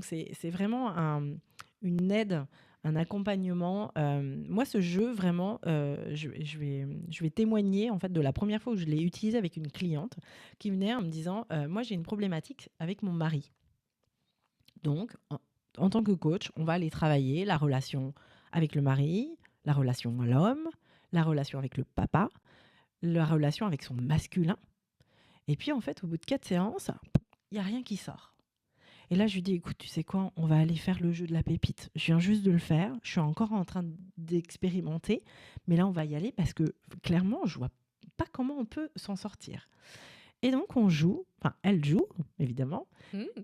Speaker 4: c'est vraiment une aide, un accompagnement. Moi, ce jeu, vraiment, je vais témoigner en fait de la première fois où je l'ai utilisé avec une cliente qui venait en me disant moi, j'ai une problématique avec mon mari. Donc, en tant que coach, on va aller travailler la relation avec le mari, la relation à l'homme, la relation avec le papa, la relation avec son masculin. Et puis, en fait, au bout de 4 séances, il n'y a rien qui sort. Et là, je lui dis, écoute, tu sais quoi, on va aller faire le jeu de la pépite. Je viens juste de le faire. Je suis encore en train d'expérimenter. Mais là, on va y aller parce que, clairement, je ne vois pas comment on peut s'en sortir. Et donc, on joue. Enfin, elle joue, évidemment.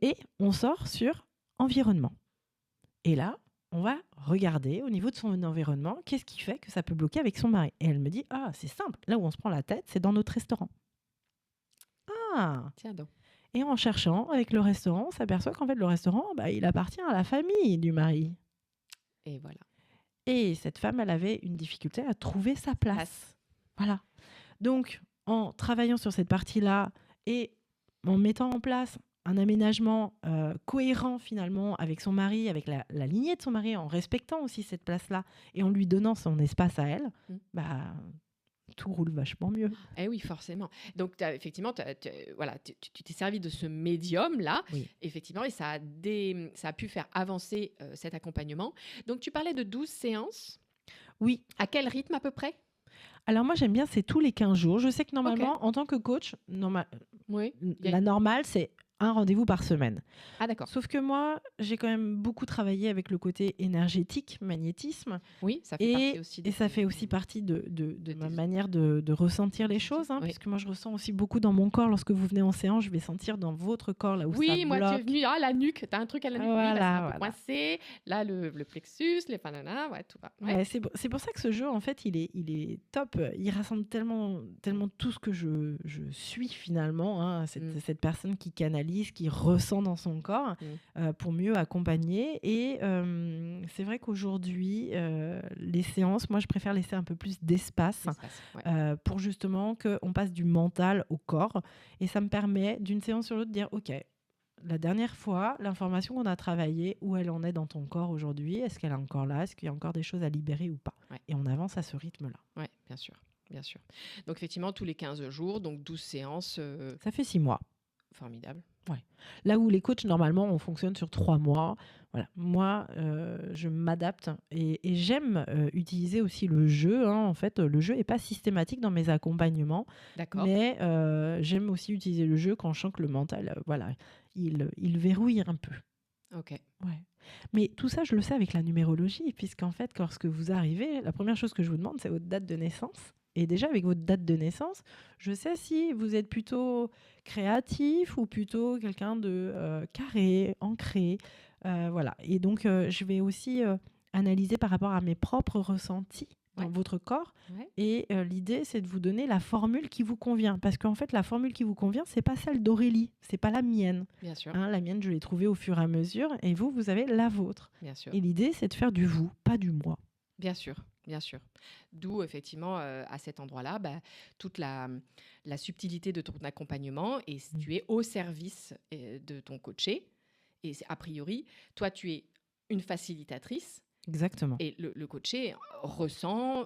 Speaker 4: Et on sort sur environnement. Et là, on va regarder au niveau de son environnement, qu'est-ce qui fait que ça peut bloquer avec son mari. Et elle me dit, c'est simple, là où on se prend la tête, c'est dans notre restaurant.
Speaker 2: Tiens donc.
Speaker 4: Et en cherchant avec le restaurant, on s'aperçoit qu'en fait, le restaurant, il appartient à la famille du mari.
Speaker 2: Et voilà.
Speaker 4: Et cette femme, elle avait une difficulté à trouver sa place. Voilà. Donc, en travaillant sur cette partie-là et en mettant en place un aménagement cohérent finalement avec son mari, avec la lignée de son mari, en respectant aussi cette place-là et en lui donnant son espace à elle, tout roule vachement mieux.
Speaker 2: Eh oui, forcément. Donc, effectivement, voilà, tu t'es servi de ce médium-là, effectivement, et ça a pu faire avancer cet accompagnement. Donc, tu parlais de 12 séances.
Speaker 4: Oui.
Speaker 2: À quel rythme à peu près ?
Speaker 4: Alors moi, j'aime bien, c'est tous les 15 jours. Je sais que normalement, en tant que coach, la normale, c'est un rendez-vous par semaine.
Speaker 2: Ah d'accord.
Speaker 4: Sauf que moi, j'ai quand même beaucoup travaillé avec le côté énergétique, magnétisme.
Speaker 2: Oui, ça fait partie aussi.
Speaker 4: Et ça fait aussi partie de ma manière de ressentir les choses, puisque moi, je ressens aussi beaucoup dans mon corps. Lorsque vous venez en séance, je vais sentir dans votre corps, là où ça bloque.
Speaker 2: Oui, moi, tu es venu, la nuque, tu as un truc à la nuque,
Speaker 4: voilà,
Speaker 2: c'est coincé, là, le plexus, les panana, tout va.
Speaker 4: Ouais, c'est pour ça que ce jeu, en fait, il est top. Il rassemble tellement tout ce que je suis finalement, cette personne qui canalise, qui ressent dans son corps pour mieux accompagner. Et c'est vrai qu'aujourd'hui, les séances, moi, je préfère laisser un peu plus d'espace pour justement qu'on passe du mental au corps. Et ça me permet, d'une séance sur l'autre, de dire, OK, la dernière fois, l'information qu'on a travaillée, où elle en est dans ton corps aujourd'hui, est-ce qu'elle est encore là, est-ce qu'il y a encore des choses à libérer ou pas ? Et on avance à ce rythme-là.
Speaker 2: Oui, bien sûr. Bien sûr. Donc effectivement, tous les 15 jours, donc 12 séances.
Speaker 4: Ça fait 6 mois.
Speaker 2: Formidable.
Speaker 4: Ouais. Là où les coachs, normalement, on fonctionne sur 3 mois. Voilà. Moi, je m'adapte et j'aime utiliser aussi le jeu. En fait, le jeu n'est pas systématique dans mes accompagnements.
Speaker 2: D'accord.
Speaker 4: Mais j'aime aussi utiliser le jeu quand je sens que le mental, il verrouille un peu.
Speaker 2: Ok.
Speaker 4: Ouais. Mais tout ça, je le sais avec la numérologie, puisqu'en fait, lorsque vous arrivez, la première chose que je vous demande, c'est votre date de naissance. Et déjà, avec votre date de naissance, je sais si vous êtes plutôt créatif ou plutôt quelqu'un de carré, ancré. Voilà. Et donc, je vais aussi analyser par rapport à mes propres ressentis dans
Speaker 2: Ouais.
Speaker 4: votre corps.
Speaker 2: Ouais.
Speaker 4: Et l'idée, c'est de vous donner la formule qui vous convient. Parce qu'en fait, la formule qui vous convient, c'est pas celle d'Aurélie, c'est pas la mienne.
Speaker 2: Bien sûr,
Speaker 4: Hein, la mienne, je l'ai trouvée au fur et à mesure. Et vous, vous avez la vôtre.
Speaker 2: bien sûr.
Speaker 4: Et l'idée, c'est de faire du vous, pas du moi.
Speaker 2: Bien sûr, bien sûr. D'où effectivement à cet endroit-là, toute la subtilité de ton accompagnement et si tu es au service de ton coaché. Et a priori, toi, tu es une facilitatrice
Speaker 4: Exactement.
Speaker 2: et le coaché ressent,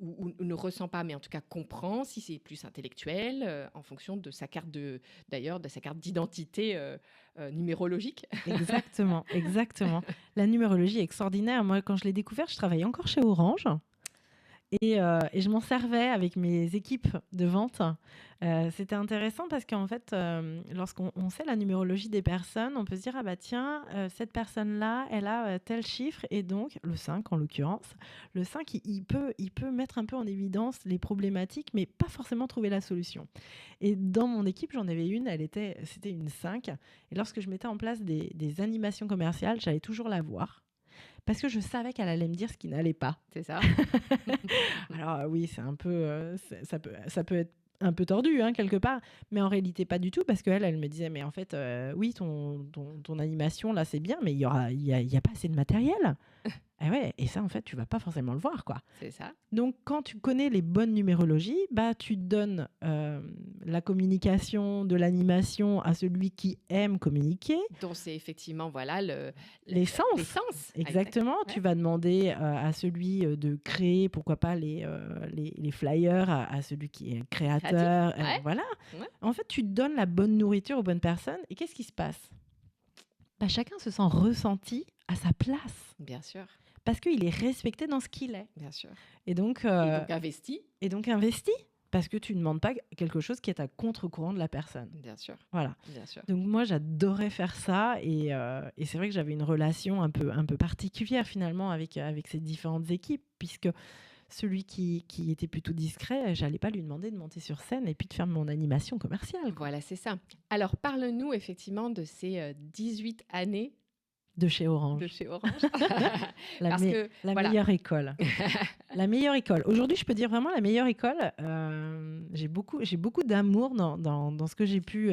Speaker 2: ou ne ressent pas, mais en tout cas comprend si c'est plus intellectuel en fonction de sa carte d'ailleurs de sa carte d'identité numérologique.
Speaker 4: Exactement, exactement. La numérologie est extraordinaire. Moi, quand je l'ai découvert, je travaillais encore chez Orange. Et je m'en servais avec mes équipes de vente. C'était intéressant parce qu'en fait, lorsqu'on sait la numérologie des personnes, on peut se dire, ah bah tiens, cette personne-là, elle a tel chiffre. Et donc, le 5 en l'occurrence, le 5, il peut mettre un peu en évidence les problématiques, mais pas forcément trouver la solution. Et dans mon équipe, j'en avais une, c'était une 5. Et lorsque je mettais en place des animations commerciales, j'allais toujours la voir. Parce que je savais qu'elle allait me dire ce qui n'allait pas.
Speaker 2: C'est ça.
Speaker 4: Alors oui, c'est un peu, ça peut être un peu tordu quelque part, mais en réalité pas du tout, parce qu'elle, elle me disait, mais en fait, oui, ton animation là, c'est bien, mais il y a pas assez de matériel. Et ouais, et ça, en fait, tu vas pas forcément le voir, quoi.
Speaker 2: C'est ça.
Speaker 4: Donc, quand tu connais les bonnes numérologies, tu donnes la communication de l'animation à celui qui aime communiquer.
Speaker 2: Donc c'est effectivement
Speaker 4: L'essence.
Speaker 2: L'essence.
Speaker 4: Exactement.
Speaker 2: Ouais.
Speaker 4: Tu vas demander à celui de créer, pourquoi pas, les flyers à celui qui est créateur.
Speaker 2: Créatif. Ouais.
Speaker 4: Voilà.
Speaker 2: Ouais.
Speaker 4: En fait, tu donnes la bonne nourriture aux bonnes personnes. Et qu'est-ce qui se passe ? Chacun se sent ressenti à sa place.
Speaker 2: Bien sûr,
Speaker 4: Parce qu'il est respecté dans ce qu'il est.
Speaker 2: bien sûr.
Speaker 4: Et donc
Speaker 2: investi.
Speaker 4: investi. Parce que tu ne demandes pas quelque chose qui est à contre-courant de la personne.
Speaker 2: Bien sûr,
Speaker 4: Voilà.
Speaker 2: bien sûr.
Speaker 4: Donc moi, j'adorais faire ça. Et c'est vrai que j'avais une relation un peu particulière finalement avec ces différentes équipes. Puisque celui qui était plutôt discret, j'allais pas lui demander de monter sur scène et puis de faire mon animation commerciale.
Speaker 2: Voilà, c'est ça. Alors, parle-nous effectivement de ces 18 années
Speaker 4: De chez Orange.
Speaker 2: de chez Orange.
Speaker 4: La
Speaker 2: Parce que,
Speaker 4: la
Speaker 2: voilà.
Speaker 4: meilleure école. La meilleure école. Aujourd'hui, je peux dire vraiment la meilleure école. J'ai beaucoup d'amour dans ce que j'ai pu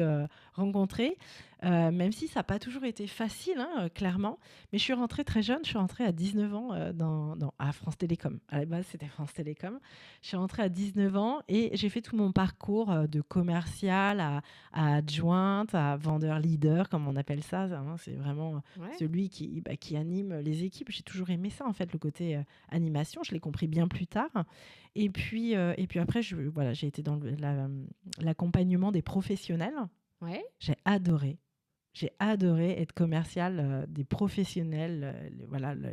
Speaker 4: rencontrer, même si ça n'a pas toujours été facile, clairement. Mais je suis rentrée très jeune. Je suis rentrée à 19 ans à France Télécom. À la base, c'était France Télécom. Je suis rentrée à 19 ans et j'ai fait tout mon parcours de commercial à adjointe, à vendeur leader, comme on appelle ça. C'est vraiment
Speaker 2: Ouais.
Speaker 4: celui qui anime les équipes. J'ai toujours aimé ça, en fait, le côté animation. Je l'ai compris bien plus tard. Et puis après, j'ai été dans l'accompagnement des professionnels.
Speaker 2: Ouais.
Speaker 4: J'ai adoré être commercial des professionnels,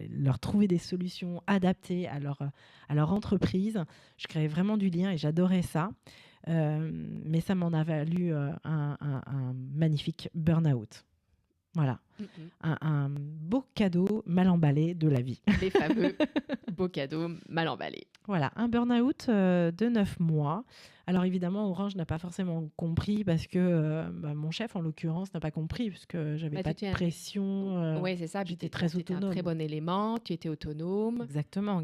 Speaker 4: leur trouver des solutions adaptées à leur entreprise. Je créais vraiment du lien et j'adorais ça. Mais ça m'en a valu un magnifique burn-out. Voilà, un beau cadeau mal emballé de la vie.
Speaker 2: Les fameux beaux cadeaux mal emballés.
Speaker 4: Voilà, un burn-out de 9 mois. Alors évidemment, Orange n'a pas forcément compris parce que mon chef, en l'occurrence, n'a pas compris puisque j'avais pas de pression.
Speaker 2: Oui, c'est ça.
Speaker 4: J'étais très
Speaker 2: un
Speaker 4: autonome.
Speaker 2: très bon élément. Tu étais autonome.
Speaker 4: Exactement.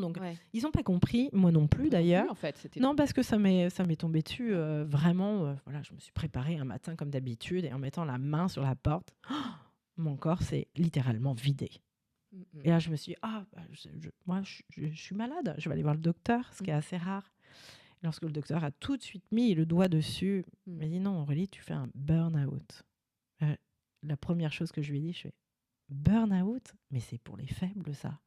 Speaker 4: Donc,
Speaker 2: Ouais.
Speaker 4: ils n'ont pas compris, moi non plus d'ailleurs.
Speaker 2: En fait, c'était
Speaker 4: Non, parce que ça m'est tombé dessus vraiment. Voilà, je me suis préparée un matin comme d'habitude et en mettant la main sur la porte, mon corps s'est littéralement vidé. Et là, je me suis dit, moi, je suis malade, je vais aller voir le docteur, ce qui est assez rare. Et lorsque le docteur a tout de suite mis le doigt dessus, il m'a dit, non, Aurélie, tu fais un burn-out. La première chose que je lui ai dit, je fais, burn-out ? Mais c'est pour les faibles, ça.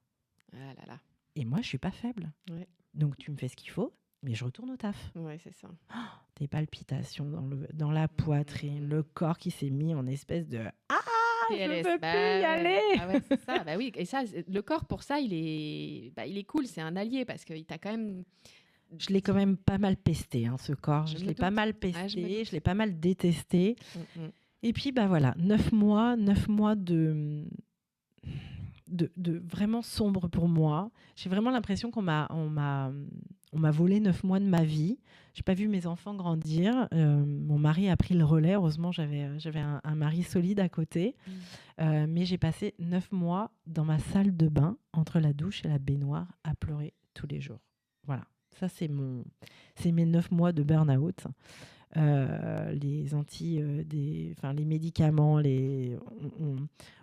Speaker 2: Ah là là.
Speaker 4: Et moi, je suis pas faible.
Speaker 2: Ouais.
Speaker 4: Donc, tu me fais ce qu'il faut, mais je retourne au taf.
Speaker 2: Ouais, c'est ça.
Speaker 4: Des palpitations dans la poitrine, le corps qui s'est mis en espèce de... je ne peux plus y aller.
Speaker 2: Ah ouais, c'est ça. Oui. Et ça, le corps, pour ça, il est cool. C'est un allié parce qu'il t'a quand même...
Speaker 4: Je l'ai quand même pas mal pesté, ce corps. Je l'ai pas mal pesté,
Speaker 2: Ouais,
Speaker 4: je l'ai pas mal détesté. Et puis, 9 mois de vraiment sombre pour moi. J'ai vraiment l'impression qu'on m'a volé 9 mois de ma vie. J'ai pas vu mes enfants grandir. Mon mari a pris le relais. Heureusement, j'avais un mari solide à côté. Mais j'ai passé 9 mois dans ma salle de bain, entre la douche et la baignoire, à pleurer tous les jours. Voilà, ça c'est mes 9 mois de burn-out. Les médicaments,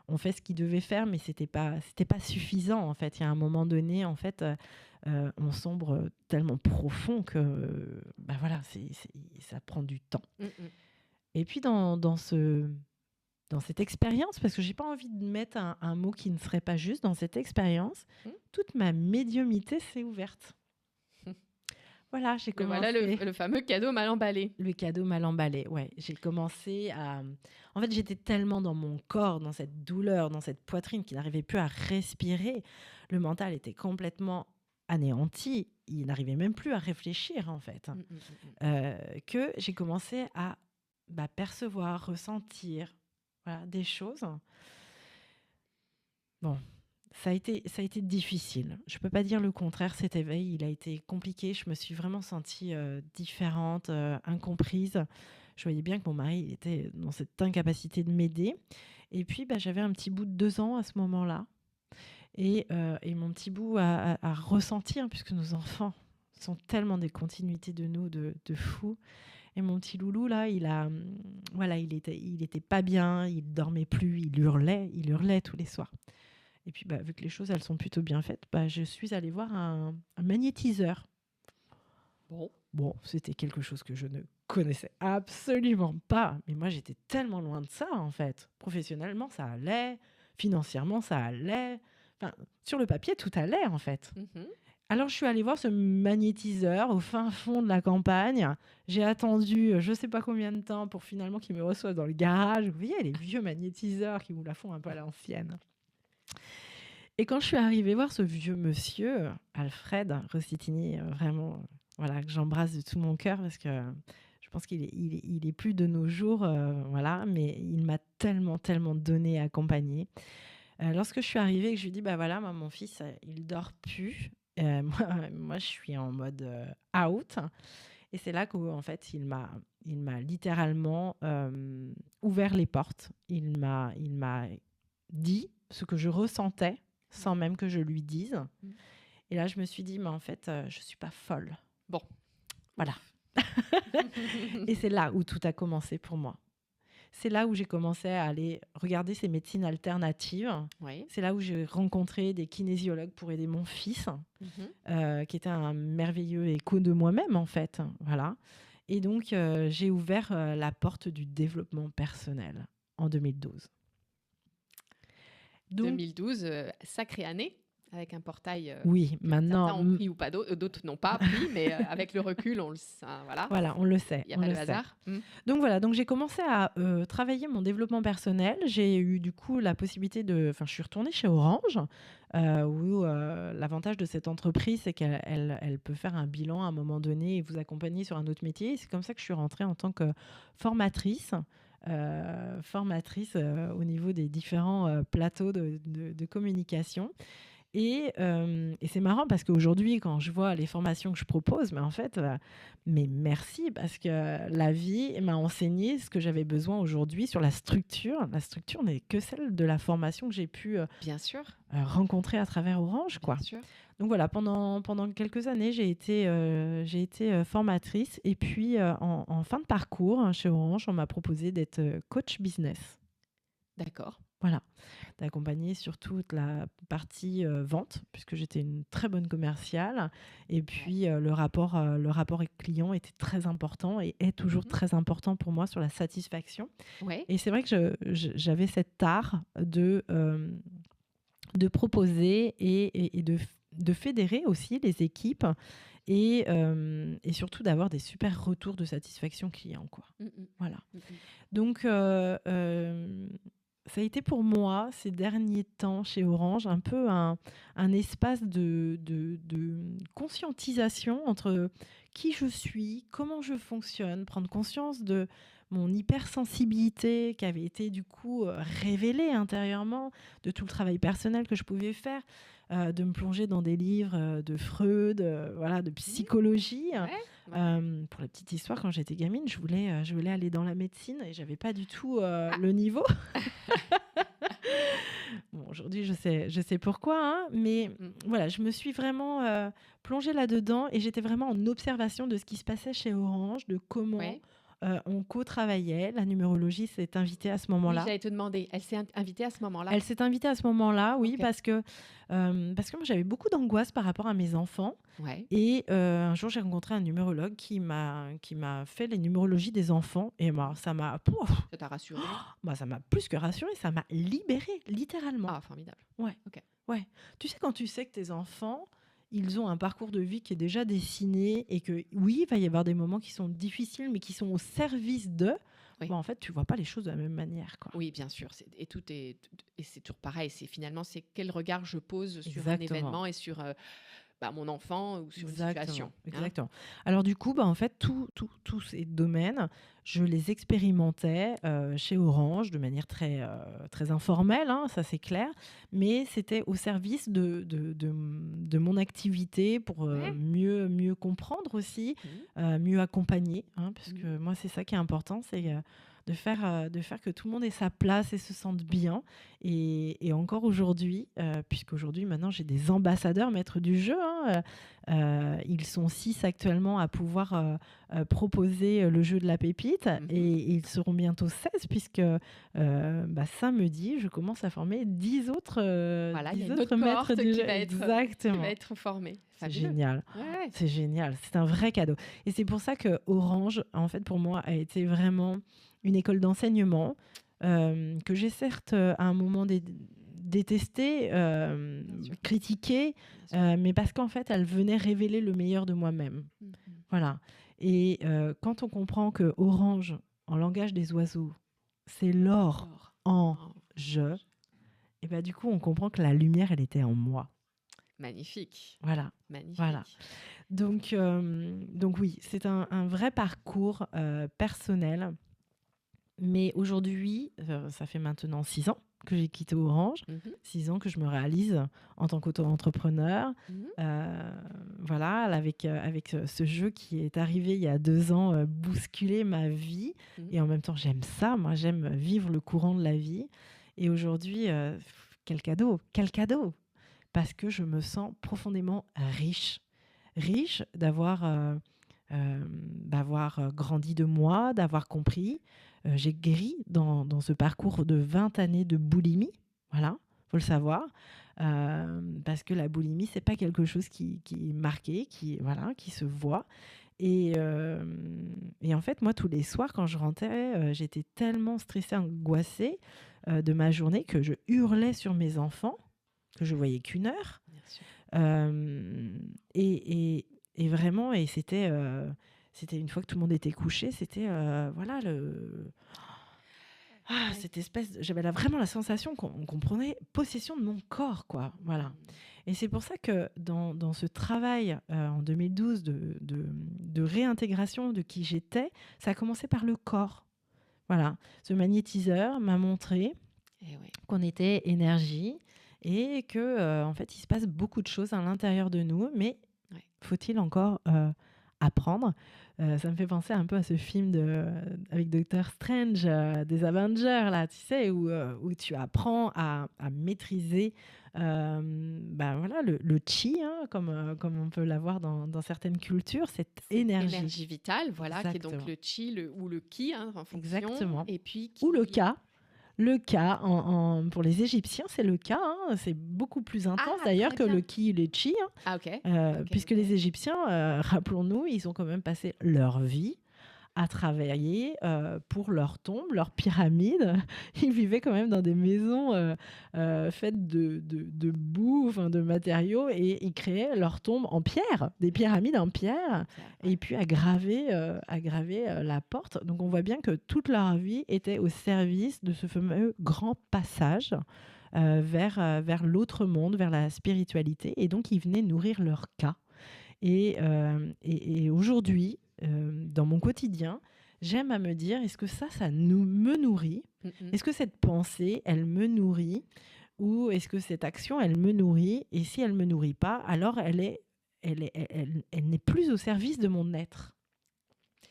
Speaker 4: on fait ce qu'ils devaient faire, mais c'était pas suffisant en fait. Il y a un moment donné, en fait, on sombre tellement profond que, voilà, ça prend du temps. Et puis dans cette expérience, parce que j'ai pas envie de mettre un mot qui ne serait pas juste, dans cette expérience, toute ma médiumnité s'est ouverte. Voilà, j'ai commencé.
Speaker 2: Voilà le fameux cadeau mal emballé.
Speaker 4: Le cadeau mal emballé, ouais. J'ai commencé à... En fait, j'étais tellement dans mon corps, dans cette douleur, dans cette poitrine qui n'arrivait plus à respirer. Le mental était complètement anéanti. Il n'arrivait même plus à réfléchir, en fait. Que j'ai commencé à percevoir, ressentir des choses. Bon. Ça a été difficile. Je ne peux pas dire le contraire. Cet éveil, il a été compliqué. Je me suis vraiment sentie différente, incomprise. Je voyais bien que mon mari il était dans cette incapacité de m'aider. Et puis, j'avais un petit bout de 2 ans à ce moment-là. Et mon petit bout a ressenti, puisque nos enfants sont tellement des continuités de nous, de fous. Et mon petit loulou, là, il était pas bien, il dormait plus, il hurlait tous les soirs. Et puis, vu que les choses, elles sont plutôt bien faites, je suis allée voir un magnétiseur. Bon, c'était quelque chose que je ne connaissais absolument pas. Mais moi, j'étais tellement loin de ça, en fait. Professionnellement, ça allait. Financièrement, ça allait. Enfin, sur le papier, tout allait, en fait. Alors, je suis allée voir ce magnétiseur au fin fond de la campagne. J'ai attendu je ne sais pas combien de temps pour finalement qu'il me reçoive dans le garage. Vous voyez, les vieux magnétiseurs qui vous la font un peu à l'ancienne. Et quand je suis arrivée voir ce vieux monsieur, Alfred Rossitini, vraiment, que j'embrasse de tout mon cœur parce que je pense qu'il est plus de nos jours, mais il m'a tellement, tellement donné, accompagné. Lorsque je suis arrivée et que je lui dis, moi, mon fils, il dort plus. Moi, je suis en mode out. Et c'est là qu'en fait, il m'a littéralement ouvert les portes. Il m'a dit ce que je ressentais sans même que je lui dise. Et là, je me suis dit, mais en fait, je ne suis pas folle.
Speaker 2: Bon.
Speaker 4: Voilà. Et c'est là où tout a commencé pour moi. C'est là où j'ai commencé à aller regarder ces médecines alternatives.
Speaker 2: Oui.
Speaker 4: C'est là où j'ai rencontré des kinésiologues pour aider mon fils, qui était un merveilleux écho de moi-même, en fait. Voilà. Et donc, j'ai ouvert la porte du développement personnel en 2012.
Speaker 2: 2012, sacrée année, avec un portail.
Speaker 4: Oui, maintenant.
Speaker 2: Certains ont pris ou pas, d'autres n'ont pas pris, mais avec le recul, on le sait.
Speaker 4: Voilà, on le sait.
Speaker 2: Il n'y a pas de hasard.
Speaker 4: Donc j'ai commencé à travailler mon développement personnel. J'ai eu du coup la possibilité je suis retournée chez Orange, où l'avantage de cette entreprise, c'est qu'elle peut faire un bilan à un moment donné et vous accompagner sur un autre métier. Et c'est comme ça que je suis rentrée en tant que formatrice. Au niveau des différents plateaux de communication. Et c'est marrant parce qu'aujourd'hui, quand je vois les formations que je propose, mais en fait, mais merci parce que la vie m'a enseigné ce que j'avais besoin aujourd'hui sur la structure. La structure n'est que celle de la formation que j'ai pu
Speaker 2: Bien sûr.
Speaker 4: rencontrer à travers Orange, quoi.
Speaker 2: Bien sûr.
Speaker 4: Donc voilà, pendant quelques années, j'ai été formatrice. Et puis, en fin de parcours, chez Orange, on m'a proposé d'être coach business.
Speaker 2: D'accord.
Speaker 4: Voilà, d'accompagner sur toute la partie vente, puisque j'étais une très bonne commerciale. Et puis, le rapport avec client était très important et est toujours très important pour moi sur la satisfaction.
Speaker 2: Ouais.
Speaker 4: Et c'est vrai que j'avais cet art de proposer et de fédérer aussi les équipes et surtout d'avoir des super retours de satisfaction client, quoi. Voilà. Donc, ça a été pour moi, ces derniers temps chez Orange, un peu un espace de conscientisation entre qui je suis, comment je fonctionne, prendre conscience de mon hypersensibilité qui avait été du coup révélée intérieurement, de tout le travail personnel que je pouvais faire, de me plonger dans des livres de Freud, de psychologie. Pour la petite histoire, quand j'étais gamine, je voulais aller dans la médecine et j'avais pas du tout le niveau. Bon, aujourd'hui, aujourd'hui, je sais pourquoi, hein, mais voilà, je me suis vraiment plongée là-dedans et j'étais vraiment en observation de ce qui se passait chez Orange, de comment
Speaker 2: Ouais.
Speaker 4: on co-travaillait. La numérologie s'est invitée à ce
Speaker 2: Oui,
Speaker 4: moment-là.
Speaker 2: j'allais te demander, elle s'est invitée à ce moment-là.
Speaker 4: Elle s'est invitée à ce moment-là, oui,
Speaker 2: Ok.
Speaker 4: parce que moi, j'avais beaucoup d'angoisse par rapport à mes enfants.
Speaker 2: Ouais.
Speaker 4: Et un jour, j'ai rencontré un numérologue qui m'a fait les numérologies des enfants. Et ça m'a
Speaker 2: Ça t'a rassurée?
Speaker 4: ça m'a plus que rassurée, ça m'a libérée, littéralement.
Speaker 2: Ah, formidable.
Speaker 4: Ouais.
Speaker 2: Ok.
Speaker 4: Ouais. Tu sais, quand tu sais que tes enfants, ils ont un parcours de vie qui est déjà dessiné et que, oui, il va y avoir des moments qui sont difficiles, mais qui sont au service d'eux,
Speaker 2: Oui.
Speaker 4: en fait, tu vois pas les choses de la même manière, quoi.
Speaker 2: Oui, bien sûr. Et c'est toujours pareil. C'est quel regard je pose sur un
Speaker 4: Exactement.
Speaker 2: événement et sur mon enfant ou sur une situation.
Speaker 4: Exactement. Alors du coup, en fait, tous ces domaines, je les expérimentais chez Orange de manière très, très informelle, hein, ça c'est clair, mais c'était au service de mon activité pour
Speaker 2: Ouais.
Speaker 4: mieux comprendre aussi, mieux accompagner, hein, parce que moi c'est ça qui est important, c'est de faire que tout le monde ait sa place et se sente bien. Et encore aujourd'hui, puisqu'aujourd'hui, maintenant, j'ai des ambassadeurs maîtres du jeu. Hein, ils sont 6 actuellement à pouvoir proposer le jeu de la pépite. Et ils seront bientôt 16, puisque samedi, je commence à former 10 autres,
Speaker 2: Voilà, il y a
Speaker 4: 10
Speaker 2: une
Speaker 4: autres
Speaker 2: autre
Speaker 4: maîtres
Speaker 2: cohorte
Speaker 4: du
Speaker 2: qui
Speaker 4: jeu.
Speaker 2: va
Speaker 4: Exactement.
Speaker 2: être formée.
Speaker 4: C'est
Speaker 2: Fabuleux.
Speaker 4: génial.
Speaker 2: Ouais.
Speaker 4: C'est génial. C'est un vrai cadeau. Et c'est pour ça que Orange, en fait, pour moi, a été vraiment une école d'enseignement que j'ai certes à un moment détestée, critiquée, mais parce qu'en fait, elle venait révéler le meilleur de moi-même. Voilà. Et quand on comprend que Orange, en langage des oiseaux, c'est l'or en je, et ben du coup, on comprend que la lumière, elle était en moi.
Speaker 2: Magnifique.
Speaker 4: Voilà.
Speaker 2: Magnifique.
Speaker 4: Voilà. Donc oui, c'est un vrai parcours personnel. Mais aujourd'hui, ça fait maintenant 6 ans que j'ai quitté Orange, 6 ans que je me réalise en tant qu'auto-entrepreneur. Voilà, avec ce jeu qui est arrivé il y a 2 ans, bousculer ma vie. Et en même temps, j'aime ça. Moi, j'aime vivre le courant de la vie. Et aujourd'hui, quel cadeau, quel cadeau! Parce que je me sens profondément riche. Riche d'avoir grandi de moi, d'avoir compris. J'ai guéri dans ce parcours de 20 années de boulimie. Voilà, faut le savoir. Parce que la boulimie, c'est pas quelque chose qui est marqué, qui se voit. Et en fait, moi, tous les soirs, quand je rentrais, j'étais tellement stressée, angoissée de ma journée que je hurlais sur mes enfants, que je voyais qu'une heure.
Speaker 2: Bien sûr.
Speaker 4: Et vraiment, et c'était une fois que tout le monde était couché, c'était cette espèce j'avais vraiment la sensation qu'on prenait possession de mon corps, quoi. Voilà. Et c'est pour ça que dans ce travail en 2012 de réintégration de qui j'étais, ça a commencé par le corps. Voilà. Ce magnétiseur m'a montré qu'on était énergie et que en fait, il se passe beaucoup de choses à l'intérieur de nous, mais faut-il encore apprendre. Ça me fait penser un peu à ce film avec Doctor Strange des Avengers, là, tu sais, où tu apprends à maîtriser le chi, hein, comme on peut l'avoir dans certaines cultures, cette énergie.
Speaker 2: Énergie vitale, voilà,
Speaker 4: Exactement.
Speaker 2: qui est donc le chi ou le ki, hein, en fonction.
Speaker 4: Exactement.
Speaker 2: Et puis
Speaker 4: Ou le ka. Le ka, pour les Égyptiens, c'est le ka. Hein, c'est beaucoup plus intense d'ailleurs que le ki et le chi. Hein,
Speaker 2: ah, ok.
Speaker 4: Puisque les Égyptiens, rappelons-nous, ils ont quand même passé leur vie à travailler pour leur tombe, leur pyramide. Ils vivaient quand même dans des maisons faites de boue, de matériaux, et ils créaient leur tombe en pierre, des pyramides en pierre, et puis à graver la porte. Donc on voit bien que toute leur vie était au service de ce fameux grand passage vers l'autre monde, vers la spiritualité, et donc ils venaient nourrir leur cas. Et aujourd'hui, dans mon quotidien, j'aime à me dire, est-ce que ça me nourrit? Est-ce que cette pensée, elle me nourrit? Ou est-ce que cette action, elle me nourrit? Et si elle ne me nourrit pas, alors elle n'est plus au service de mon être.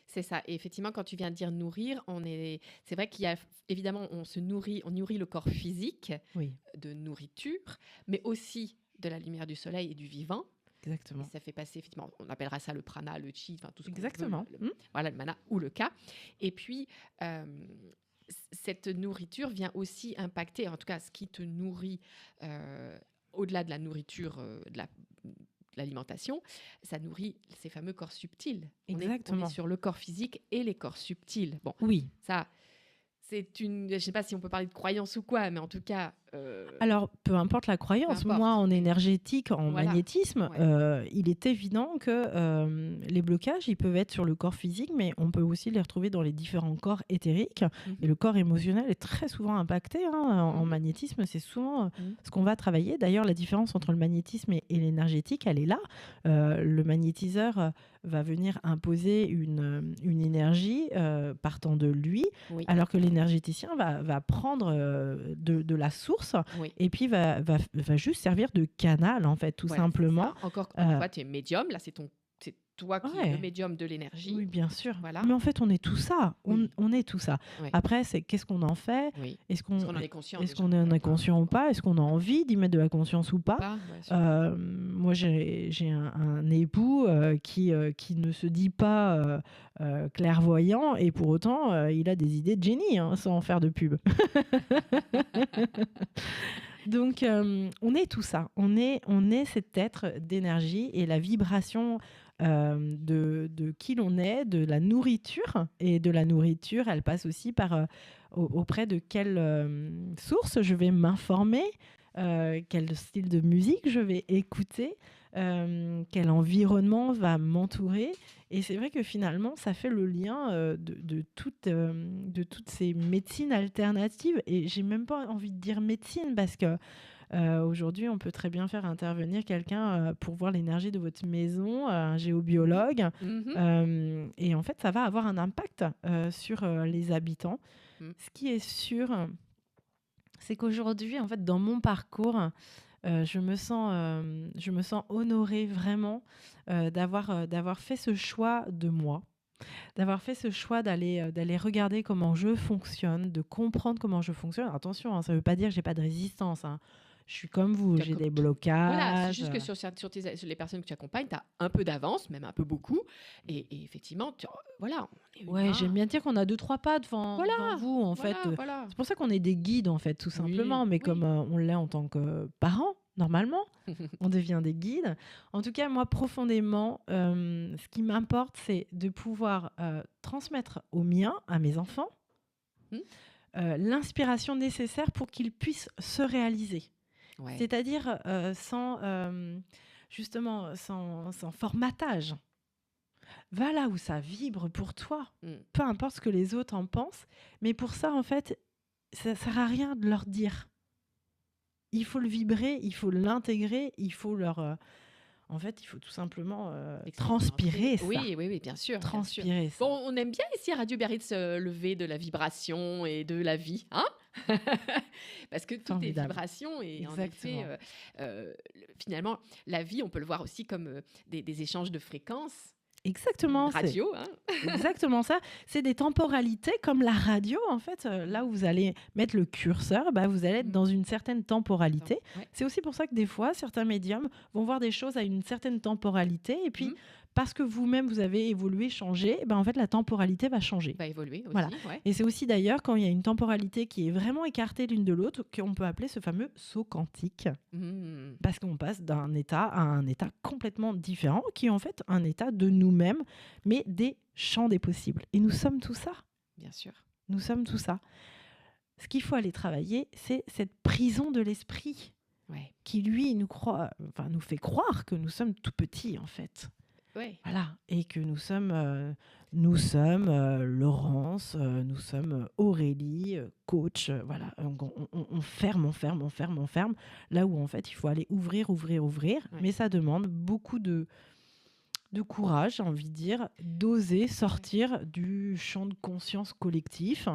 Speaker 2: C'est ça. Et effectivement, quand tu viens de dire nourrir, c'est vrai qu'il y a évidemment, on nourrit le corps physique de nourriture, mais aussi de la lumière du soleil et du vivant.
Speaker 4: Exactement.
Speaker 2: Et ça fait passer, effectivement, on appellera ça le prana, le chi, enfin tout ce qu'on
Speaker 4: Exactement.
Speaker 2: veut, voilà, le mana ou le ka. Et puis, cette nourriture vient aussi impacter, en tout cas, ce qui te nourrit, au-delà de la nourriture, de l'alimentation, ça nourrit ces fameux corps subtils. On
Speaker 4: Exactement.
Speaker 2: est sur le corps physique et les corps subtils. Bon,
Speaker 4: Oui.
Speaker 2: ça, c'est une... Je ne sais pas si on peut parler de croyance ou quoi, mais en tout cas...
Speaker 4: Alors, peu importe la croyance,
Speaker 2: Peu importe.
Speaker 4: moi, en énergétique, en
Speaker 2: Voilà.
Speaker 4: magnétisme,
Speaker 2: Ouais.
Speaker 4: il est évident que les blocages, ils peuvent être sur le corps physique, mais on peut aussi les retrouver dans les différents corps éthériques. Et le corps émotionnel est très souvent impacté. En magnétisme, c'est souvent ce qu'on va travailler. D'ailleurs, la différence entre le magnétisme et l'énergétique, elle est là. Le magnétiseur va venir imposer une énergie partant de lui,
Speaker 2: Oui.
Speaker 4: alors que l'énergéticien va prendre de la source et puis va juste servir de canal, en fait, tout
Speaker 2: Voilà,
Speaker 4: simplement.
Speaker 2: c'est ça. Encore une fois, tu es médium, là, c'est toi qui es le médium de l'énergie.
Speaker 4: Oui, bien sûr.
Speaker 2: Voilà.
Speaker 4: Mais en fait, on est tout ça.
Speaker 2: Oui.
Speaker 4: On est tout ça.
Speaker 2: Oui.
Speaker 4: Après, c'est qu'est-ce qu'on en fait?
Speaker 2: Oui.
Speaker 4: Est-ce qu'on
Speaker 2: en est conscient?
Speaker 4: est-ce qu'on en est conscient ou pas? Est-ce qu'on a envie d'y mettre de la conscience ou pas? Moi, j'ai un époux qui ne se dit pas clairvoyant et pour autant, il a des idées de génie, sans en faire de pub. Donc, on est tout ça. On est cet être d'énergie et la vibration de qui l'on est, de la nourriture. Et de la nourriture, elle passe aussi par auprès de quelle source je vais m'informer, quel style de musique je vais écouter, quel environnement va m'entourer. Et c'est vrai que finalement, ça fait le lien de toutes ces médecines alternatives. Et j'ai même pas envie de dire médecine parce que aujourd'hui, on peut très bien faire intervenir quelqu'un pour voir l'énergie de votre maison, un géobiologue. Et en fait, ça va avoir un impact sur les habitants. Ce qui est sûr, c'est qu'aujourd'hui, en fait, dans mon parcours, je me sens honorée vraiment d'avoir fait ce choix de moi, d'avoir fait ce choix d'aller regarder comment je fonctionne, de comprendre comment je fonctionne. Attention, ça ne veut pas dire que j'ai pas de résistance. Je suis comme vous, j'ai des blocages.
Speaker 2: Voilà, c'est juste que sur les personnes que tu accompagnes, tu as un peu d'avance, même un peu beaucoup. Et effectivement, voilà.
Speaker 4: J'aime bien dire qu'on a 2-3 pas devant vous, en fait.
Speaker 2: Voilà.
Speaker 4: C'est pour ça qu'on est des guides, en fait, tout simplement. Mais comme on l'est en tant que parents, normalement, on devient des guides. En tout cas, moi, profondément, ce qui m'importe, c'est de pouvoir transmettre aux miens, à mes enfants, l'inspiration nécessaire pour qu'ils puissent se réaliser. Ouais. C'est-à-dire sans formatage. Va là où ça vibre pour toi, peu importe ce que les autres en pensent. Mais pour ça, en fait, ça ne sert à rien de leur dire. Il faut le vibrer, il faut l'intégrer, il faut leur... En fait, il faut tout simplement transpirer ça.
Speaker 2: Oui, bien sûr.
Speaker 4: Transpirer ça.
Speaker 2: Bon, on aime bien ici à Radio Biarritz lever de la vibration et de la vie, hein? Parce que tout est vibration et
Speaker 4: exactement.
Speaker 2: En effet, finalement, la vie, on peut le voir aussi comme des échanges de fréquences.
Speaker 4: Exactement.
Speaker 2: Radio,
Speaker 4: exactement ça. C'est des temporalités comme la radio, en fait. Là où vous allez mettre le curseur, vous allez être dans une certaine temporalité. Ouais. C'est aussi pour ça que des fois, certains médiums vont voir des choses à une certaine temporalité. Et puis, parce que vous-même, vous avez évolué, changé, en fait, la temporalité va changer.
Speaker 2: Va évoluer aussi.
Speaker 4: Voilà.
Speaker 2: Ouais.
Speaker 4: Et c'est aussi d'ailleurs quand il y a une temporalité qui est vraiment écartée l'une de l'autre qu'on peut appeler ce fameux saut quantique. Parce qu'on passe d'un état à un état complètement différent, qui est en fait un état de nous-mêmes, mais des champs des possibles. Et nous sommes tout ça.
Speaker 2: Bien sûr.
Speaker 4: Nous sommes tout ça. Ce qu'il faut aller travailler, c'est cette prison de l'esprit qui, lui, nous fait croire que nous sommes tout petits, en fait.
Speaker 2: Ouais.
Speaker 4: Voilà, et que nous sommes Laurence, nous sommes Aurélie, coach, voilà. On ferme, là où en fait il faut aller ouvrir, mais ça demande beaucoup de courage, j'ai envie de dire, d'oser sortir du champ de conscience collectif.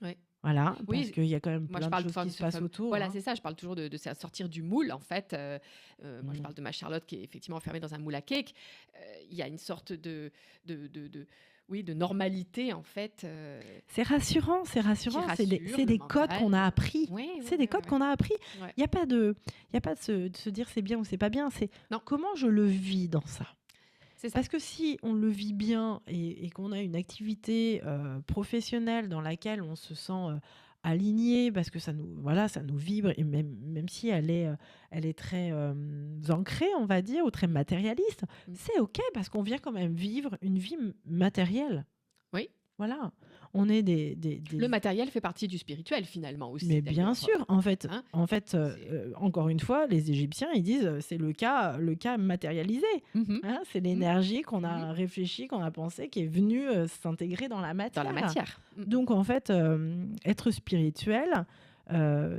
Speaker 4: Ouais. Voilà, parce qu'il y a quand même plein de choses qui se passent autour.
Speaker 2: Voilà, c'est ça, je parle toujours de sortir du moule, en fait. Moi, je parle de ma Charlotte qui est effectivement enfermée dans un moule à cake. Il y a une sorte de de normalité, en fait.
Speaker 4: C'est rassurant, c'est rassurant. C'est des codes qu'on a appris. C'est des codes qu'on a appris.
Speaker 2: Ouais.
Speaker 4: Il n'y a pas de se dire c'est bien ou c'est pas bien. C'est
Speaker 2: Non.
Speaker 4: comment je le vis dans ça.
Speaker 2: C'est ça.
Speaker 4: Parce que si on le vit bien et qu'on a une activité professionnelle dans laquelle on se sent aligné, parce que ça nous vibre, et même si elle est très ancrée, on va dire, ou très matérialiste, c'est OK, parce qu'on vient quand même vivre une vie matérielle.
Speaker 2: Oui.
Speaker 4: Voilà. On est
Speaker 2: Le matériel fait partie du spirituel, finalement, aussi.
Speaker 4: Mais bien sûr, en fait,
Speaker 2: Hein,
Speaker 4: encore une fois, les Égyptiens, ils disent c'est le cas matérialisé. Hein, c'est l'énergie qu'on a réfléchie, qu'on a pensé, qui est venue s'intégrer dans la matière.
Speaker 2: Dans la matière.
Speaker 4: Donc, en fait, être spirituel,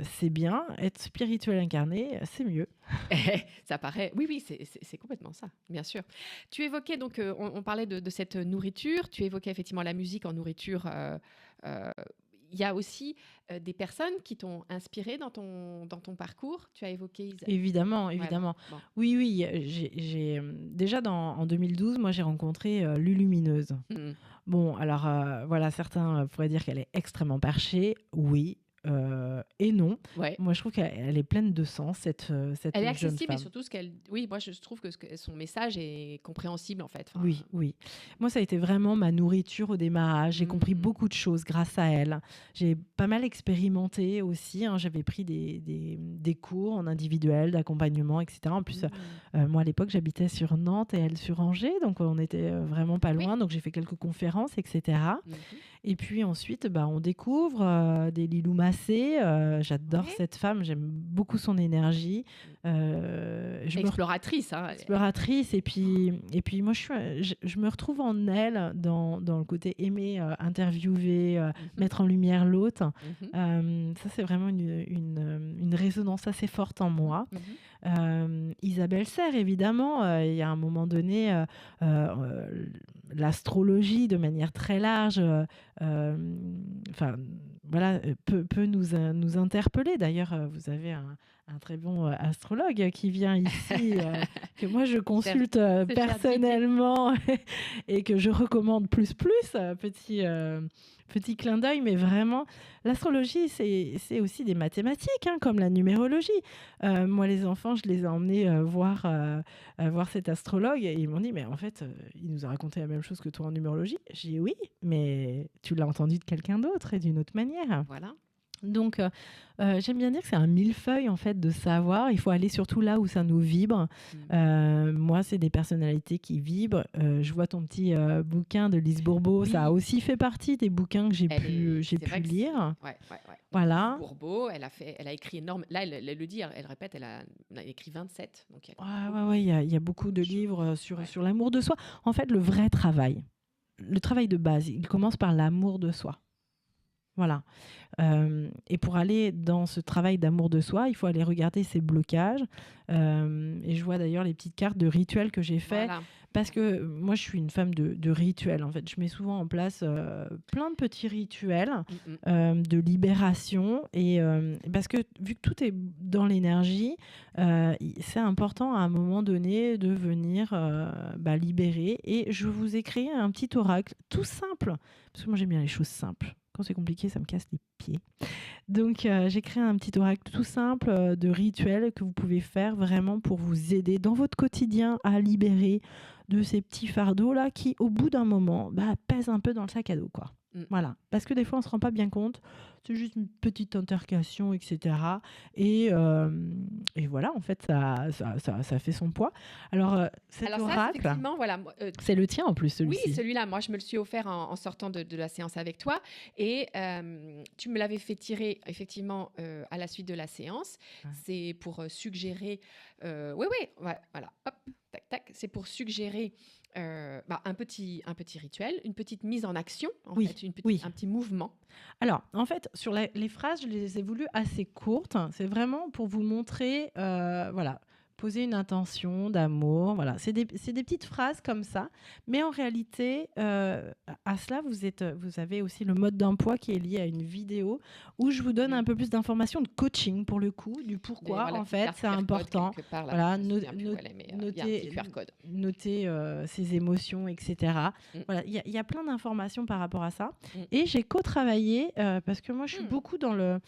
Speaker 4: c'est bien. Être spirituel incarné, c'est mieux.
Speaker 2: Ça paraît... Oui, c'est complètement ça, bien sûr. Tu évoquais, donc, on parlait de cette nourriture. Tu évoquais effectivement la musique en nourriture. Il y a aussi des personnes qui t'ont inspiré dans ton parcours. Tu as évoqué
Speaker 4: Évidemment.
Speaker 2: Ouais, bon.
Speaker 4: Oui. J'ai déjà en 2012, moi, j'ai rencontré Lulumineuse. Bon, alors, voilà, certains pourraient dire qu'elle est extrêmement perchée. Oui. Et non.
Speaker 2: Ouais.
Speaker 4: Moi, je trouve qu'elle est pleine de sens, cette
Speaker 2: Elle est
Speaker 4: jeune
Speaker 2: accessible,
Speaker 4: femme.
Speaker 2: et surtout moi je trouve que son message est compréhensible, en fait. Enfin,
Speaker 4: Oui. Moi, ça a été vraiment ma nourriture au démarrage. J'ai compris beaucoup de choses grâce à elle. J'ai pas mal expérimenté aussi. Hein. J'avais pris des cours en individuel, d'accompagnement, etc. En plus, moi, à l'époque, j'habitais sur Nantes et elle sur Angers. Donc, on était vraiment pas loin. Donc, j'ai fait quelques conférences, etc. Et puis ensuite, on découvre des Lilou Massé. J'adore cette femme, j'aime beaucoup son énergie.
Speaker 2: Exploratrice.
Speaker 4: Exploratrice. Et puis moi, je me retrouve en elle dans le côté aimer, interviewer, mettre en lumière l'autre. Ça, c'est vraiment une résonance assez forte en moi. Isabelle Serre, évidemment, il y a un moment donné, l'astrologie de manière très large peut nous interpeller. D'ailleurs, vous avez un très bon astrologue qui vient ici, que moi je consulte personnellement et que je recommande plus. Petit clin d'œil, mais vraiment, l'astrologie, c'est aussi des mathématiques, hein, comme la numérologie. Moi, les enfants, je les ai emmenés voir cet astrologue et ils m'ont dit, mais en fait, il nous a raconté la même chose que toi en numérologie. J'ai dit oui, mais tu l'as entendu de quelqu'un d'autre et d'une autre manière.
Speaker 2: Voilà.
Speaker 4: Donc, j'aime bien dire que c'est un millefeuille en fait de savoir. Il faut aller surtout là où ça nous vibre. Moi, c'est des personnalités qui vibrent. Je vois ton petit bouquin de Lise Bourbeau. Oui. Ça a aussi fait partie des bouquins que j'ai pu lire.
Speaker 2: Ouais.
Speaker 4: Voilà.
Speaker 2: Lise Bourbeau, elle a écrit énorme. Là, elle le dit, elle répète, elle a écrit 27. Donc
Speaker 4: il y a beaucoup de livres sur l'amour de soi. En fait, le vrai travail, le travail de base, il commence par l'amour de soi. Voilà. Et pour aller dans ce travail d'amour de soi, il faut aller regarder ses blocages. Et je vois d'ailleurs les petites cartes de rituels que j'ai fait. Voilà. Parce que moi, je suis une femme de rituels. En fait, je mets souvent en place plein de petits rituels de libération. Et parce que vu que tout est dans l'énergie, c'est important à un moment donné de venir libérer. Et je vous ai créé un petit oracle tout simple. Parce que moi, j'aime bien les choses simples. Quand c'est compliqué, ça me casse les pieds. Donc, j'ai créé un petit oracle tout simple de rituels que vous pouvez faire vraiment pour vous aider dans votre quotidien à libérer de ces petits fardeaux-là qui, au bout d'un moment, pèsent un peu dans le sac à dos, quoi. Voilà. Parce que des fois, on ne se rend pas bien compte. C'est juste une petite intercation, etc. Et voilà, en fait, ça fait son poids. Alors, cet oracle,
Speaker 2: effectivement, voilà,
Speaker 4: c'est le tien en plus, celui-ci.
Speaker 2: Oui, celui-là, moi, je me le suis offert en sortant de la séance avec toi. Et tu me l'avais fait tirer, effectivement, à la suite de la séance. Ouais. C'est pour suggérer... voilà, hop, tac, tac. C'est pour suggérer... un petit rituel, une petite mise en action, un petit mouvement.
Speaker 4: Alors, en fait, sur les phrases, je les ai voulues assez courtes. C'est vraiment pour vous montrer, poser une intention d'amour. Voilà, c'est des petites phrases comme ça. Mais en réalité, à cela, vous avez aussi le mode d'emploi qui est lié à une vidéo où je vous donne un peu plus d'informations de coaching pour le coup, du pourquoi
Speaker 2: voilà,
Speaker 4: en fait c'est important. Voilà, noter ses émotions, etc. Voilà, il y a plein d'informations par rapport à ça. Et j'ai co-travaillé parce que moi je suis beaucoup dans le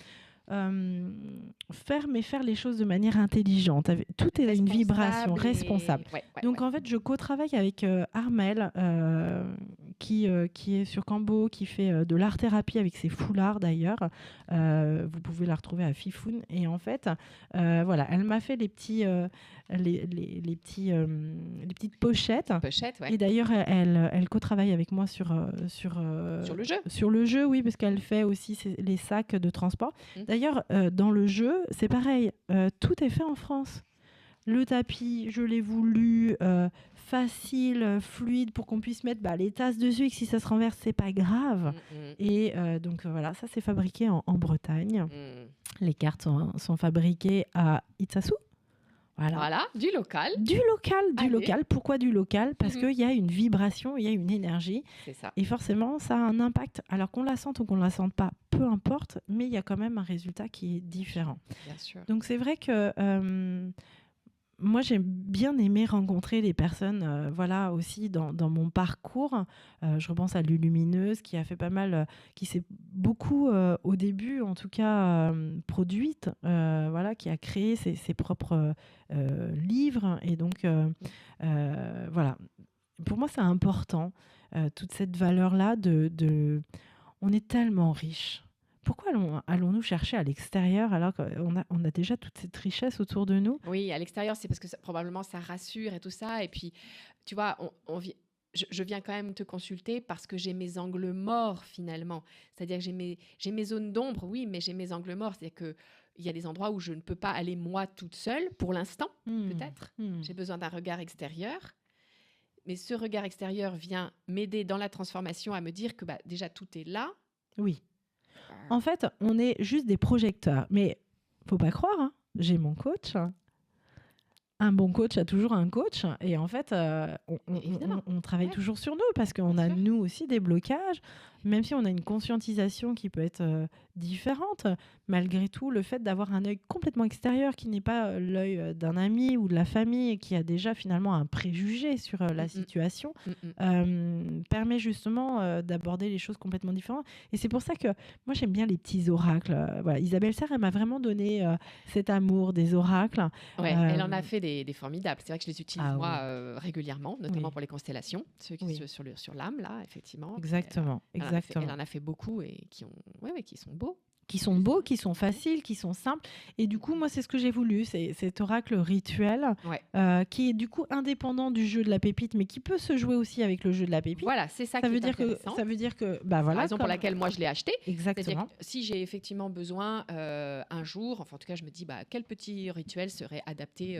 Speaker 4: faire les choses de manière intelligente. Tout est une vibration responsable. Donc en fait, je co-travaille avec Armel, qui est sur Cambo, qui fait de l'art-thérapie avec ses foulards d'ailleurs. Vous pouvez la retrouver à Fifoun. Et en fait, voilà, elle m'a fait les petites pochettes. Et d'ailleurs, elle co-travaille avec moi sur
Speaker 2: le jeu.
Speaker 4: Sur le jeu, oui, parce qu'elle fait aussi les sacs de transport. D'ailleurs, dans le jeu, c'est pareil. Tout est fait en France. Le tapis, je l'ai voulu facile, fluide, pour qu'on puisse mettre les tasses dessus et que si ça se renverse, c'est pas grave. Et donc voilà, ça c'est fabriqué en Bretagne. Les cartes sont fabriquées à Itsasou.
Speaker 2: Voilà, du local.
Speaker 4: Du local. Pourquoi du local ? Parce qu'il y a une vibration, il y a une énergie.
Speaker 2: C'est ça.
Speaker 4: Et forcément, ça a un impact. Alors qu'on la sente ou qu'on ne la sente pas, peu importe, mais il y a quand même un résultat qui est différent.
Speaker 2: Bien sûr.
Speaker 4: Donc c'est vrai que moi, j'ai bien aimé rencontrer les personnes, voilà, aussi dans mon parcours. Je repense à Lulumineuse, qui a fait pas mal, qui s'est beaucoup, au début, en tout cas, produite, voilà, qui a créé ses propres livres. Et donc, voilà. Pour moi, c'est important, toute cette valeur-là on est tellement riche. Pourquoi allons-nous chercher à l'extérieur alors qu'on a déjà toute cette richesse autour de nous ?
Speaker 2: Oui, à l'extérieur, c'est parce que probablement ça rassure et tout ça. Et puis, tu vois, je viens quand même te consulter parce que j'ai mes angles morts finalement. C'est-à-dire que j'ai mes zones d'ombre, oui, mais j'ai mes angles morts. C'est-à-dire qu'il y a des endroits où je ne peux pas aller moi toute seule, pour l'instant, peut-être. J'ai besoin d'un regard extérieur. Mais ce regard extérieur vient m'aider dans la transformation à me dire que déjà tout est là.
Speaker 4: Oui. En fait, on est juste des projecteurs. Mais faut pas croire, hein. J'ai mon coach. Un bon coach a toujours un coach. Et en fait, on travaille toujours sur nous parce qu'on a, nous aussi, des blocages. Même si on a une conscientisation qui peut être différente, malgré tout, le fait d'avoir un œil complètement extérieur qui n'est pas l'œil d'un ami ou de la famille et qui a déjà finalement un préjugé sur la situation, permet justement d'aborder les choses complètement différentes. Et c'est pour ça que moi, j'aime bien les petits oracles. Voilà. Isabelle Serre, elle m'a vraiment donné cet amour des oracles.
Speaker 2: Ouais, elle en a fait des formidables. C'est vrai que je les utilise régulièrement, notamment pour les constellations, ceux qui sont sur l'âme, là, effectivement.
Speaker 4: Exactement.
Speaker 2: Elle en a fait beaucoup et qui sont beaux.
Speaker 4: Qui sont beaux, qui sont faciles, qui sont simples. Et du coup, moi, c'est ce que j'ai voulu. C'est cet oracle rituel qui est du coup indépendant du jeu de la pépite, mais qui peut se jouer aussi avec le jeu de la pépite.
Speaker 2: Voilà, c'est ça qui est intéressant.
Speaker 4: Ça veut dire que... voilà,
Speaker 2: la raison pour laquelle moi, je l'ai acheté.
Speaker 4: Exactement.
Speaker 2: Que si j'ai effectivement besoin un jour, enfin en tout cas, je me dis quel petit rituel serait adapté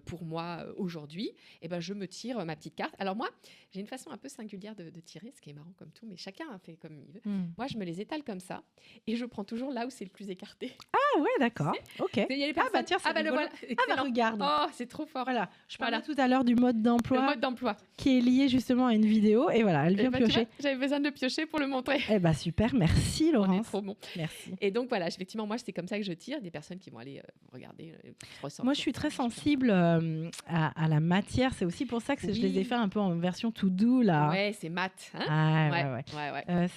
Speaker 2: pour moi aujourd'hui, et je me tire ma petite carte. Alors moi, j'ai une façon un peu singulière de tirer, ce qui est marrant comme tout, mais chacun a fait comme il veut. Moi, je me les étale comme ça et je prends toujours là où c'est le plus écarté.
Speaker 4: Ah ouais, d'accord. Ok.
Speaker 2: Tiens,
Speaker 4: regarde.
Speaker 2: Oh, c'est trop fort.
Speaker 4: Voilà. Je parlais tout à l'heure du mode d'emploi.
Speaker 2: Le mode d'emploi.
Speaker 4: Qui est lié justement à une vidéo. Et voilà, elle vient piocher.
Speaker 2: J'avais besoin de piocher pour le montrer.
Speaker 4: Super, merci Laurence.
Speaker 2: On est trop bon.
Speaker 4: Merci.
Speaker 2: Et donc voilà, effectivement, moi c'est comme ça que je tire. Des personnes qui vont aller regarder.
Speaker 4: Moi je suis très sensible à la matière. C'est aussi pour ça que je les ai fait un peu en version tout doux là.
Speaker 2: Ouais, c'est mat.
Speaker 4: Hein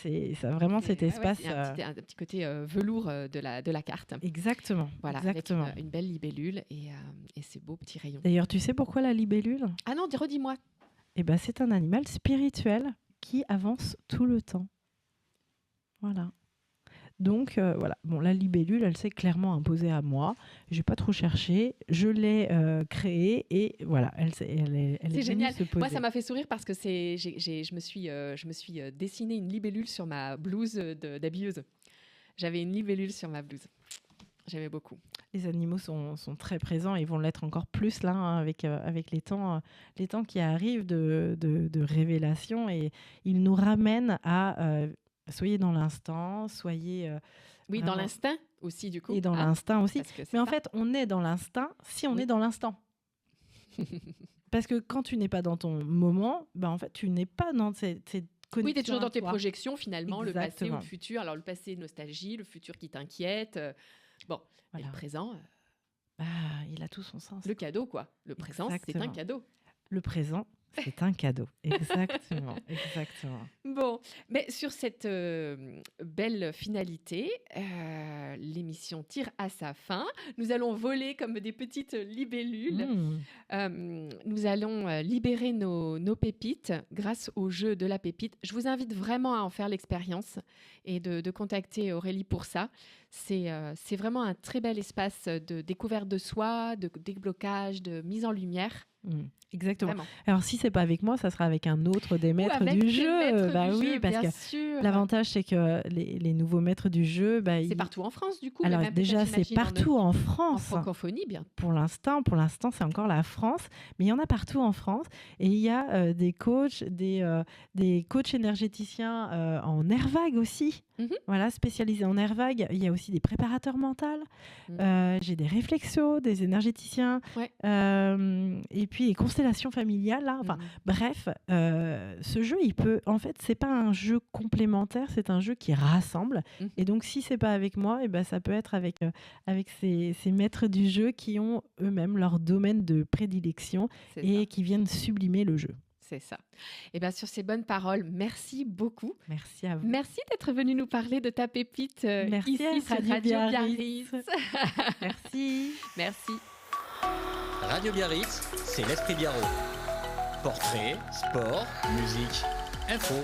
Speaker 4: c'est ça, vraiment cet espace.
Speaker 2: Un petit côté velours de la carte.
Speaker 4: Exactement.
Speaker 2: Voilà,
Speaker 4: exactement.
Speaker 2: Avec une belle libellule et ces beaux petits rayons.
Speaker 4: D'ailleurs, tu sais pourquoi la libellule ?
Speaker 2: Ah non, redis-moi.
Speaker 4: C'est un animal spirituel qui avance tout le temps. Voilà. Donc, voilà. Bon, la libellule, elle s'est clairement imposée à moi. Je n'ai pas trop cherché. Je l'ai créée et voilà, elle est
Speaker 2: génial.
Speaker 4: Se poser.
Speaker 2: Moi, ça m'a fait sourire parce que je me suis dessiné une libellule sur ma blouse d'habilleuse. J'avais une libellule sur ma blouse. J'aimais beaucoup.
Speaker 4: Les animaux sont très présents et vont l'être encore plus là, hein, avec les temps qui arrivent de révélation, et ils nous ramènent à soyez dans l'instant, soyez...
Speaker 2: oui,
Speaker 4: vraiment...
Speaker 2: dans l'instinct aussi, du coup.
Speaker 4: Et dans l'instinct aussi. Mais en
Speaker 2: ça.
Speaker 4: fait, on est dans l'instinct si on est dans l'instant. Parce que quand tu n'es pas dans ton moment, en fait, tu n'es pas dans cette connexion.
Speaker 2: Oui, tu es toujours
Speaker 4: à
Speaker 2: dans tes
Speaker 4: toi.
Speaker 2: projections finalement, le passé ou
Speaker 4: Exactement.
Speaker 2: le futur. Alors le passé, nostalgie, le futur qui t'inquiète. Bon, et
Speaker 4: Voilà.
Speaker 2: le présent,
Speaker 4: Il a tout son sens.
Speaker 2: le cadeau quoi. Le présent, c'est un
Speaker 4: Exactement.
Speaker 2: cadeau.
Speaker 4: Le présent, c'est un cadeau. Exactement. Exactement.
Speaker 2: Bon, mais sur cette belle finalité, l'émission tire à sa fin. Nous allons voler comme des petites libellules. Nous allons libérer nos pépites grâce au jeu de la pépite. Je vous invite vraiment à en faire l'expérience et de contacter Aurélie pour ça. C'est vraiment un très bel espace de découverte de soi, de déblocage, de mise en lumière.
Speaker 4: Exactement.
Speaker 2: Vraiment.
Speaker 4: Alors, si c'est pas avec moi, ça sera avec un autre des maîtres
Speaker 2: Ou avec
Speaker 4: du
Speaker 2: des
Speaker 4: jeu.
Speaker 2: maîtres du
Speaker 4: Oui,
Speaker 2: jeu,
Speaker 4: parce
Speaker 2: bien
Speaker 4: que
Speaker 2: sûr.
Speaker 4: l'avantage, c'est que les nouveaux maîtres du jeu,
Speaker 2: C'est partout en France, du coup. mais
Speaker 4: Alors
Speaker 2: même
Speaker 4: déjà,
Speaker 2: peut-être,
Speaker 4: c'est
Speaker 2: j'imagine,
Speaker 4: partout en
Speaker 2: en
Speaker 4: France.
Speaker 2: francophonie, bien.
Speaker 4: Pour l'instant, c'est encore la France, mais il y en a partout en France. Et il y a des coachs énergéticiens en airvague aussi. Voilà, spécialisés en airvague. Il y a aussi des préparateurs mentaux. J'ai des réflexos, des énergéticiens,
Speaker 2: Ouais.
Speaker 4: et puis les constellations familiales. Là. Enfin, bref, ce jeu, en fait, c'est pas un jeu complémentaire, c'est un jeu qui rassemble. Et donc, si c'est pas avec moi, ça peut être avec ces maîtres du jeu qui ont eux-mêmes leur domaine de prédilection
Speaker 2: C'est
Speaker 4: et
Speaker 2: ça.
Speaker 4: qui viennent sublimer le jeu.
Speaker 2: C'est ça. Et bien, sur ces bonnes paroles, merci beaucoup.
Speaker 4: Merci à vous.
Speaker 2: Merci d'être venu nous parler de ta pépite
Speaker 4: Merci
Speaker 2: ici
Speaker 4: à
Speaker 2: sur
Speaker 4: Radio
Speaker 2: Radio
Speaker 4: Biarritz.
Speaker 2: Biarritz.
Speaker 4: Merci.
Speaker 2: Merci.
Speaker 1: Radio Biarritz, c'est l'Esprit Biarro. Portrait, sport, musique, info.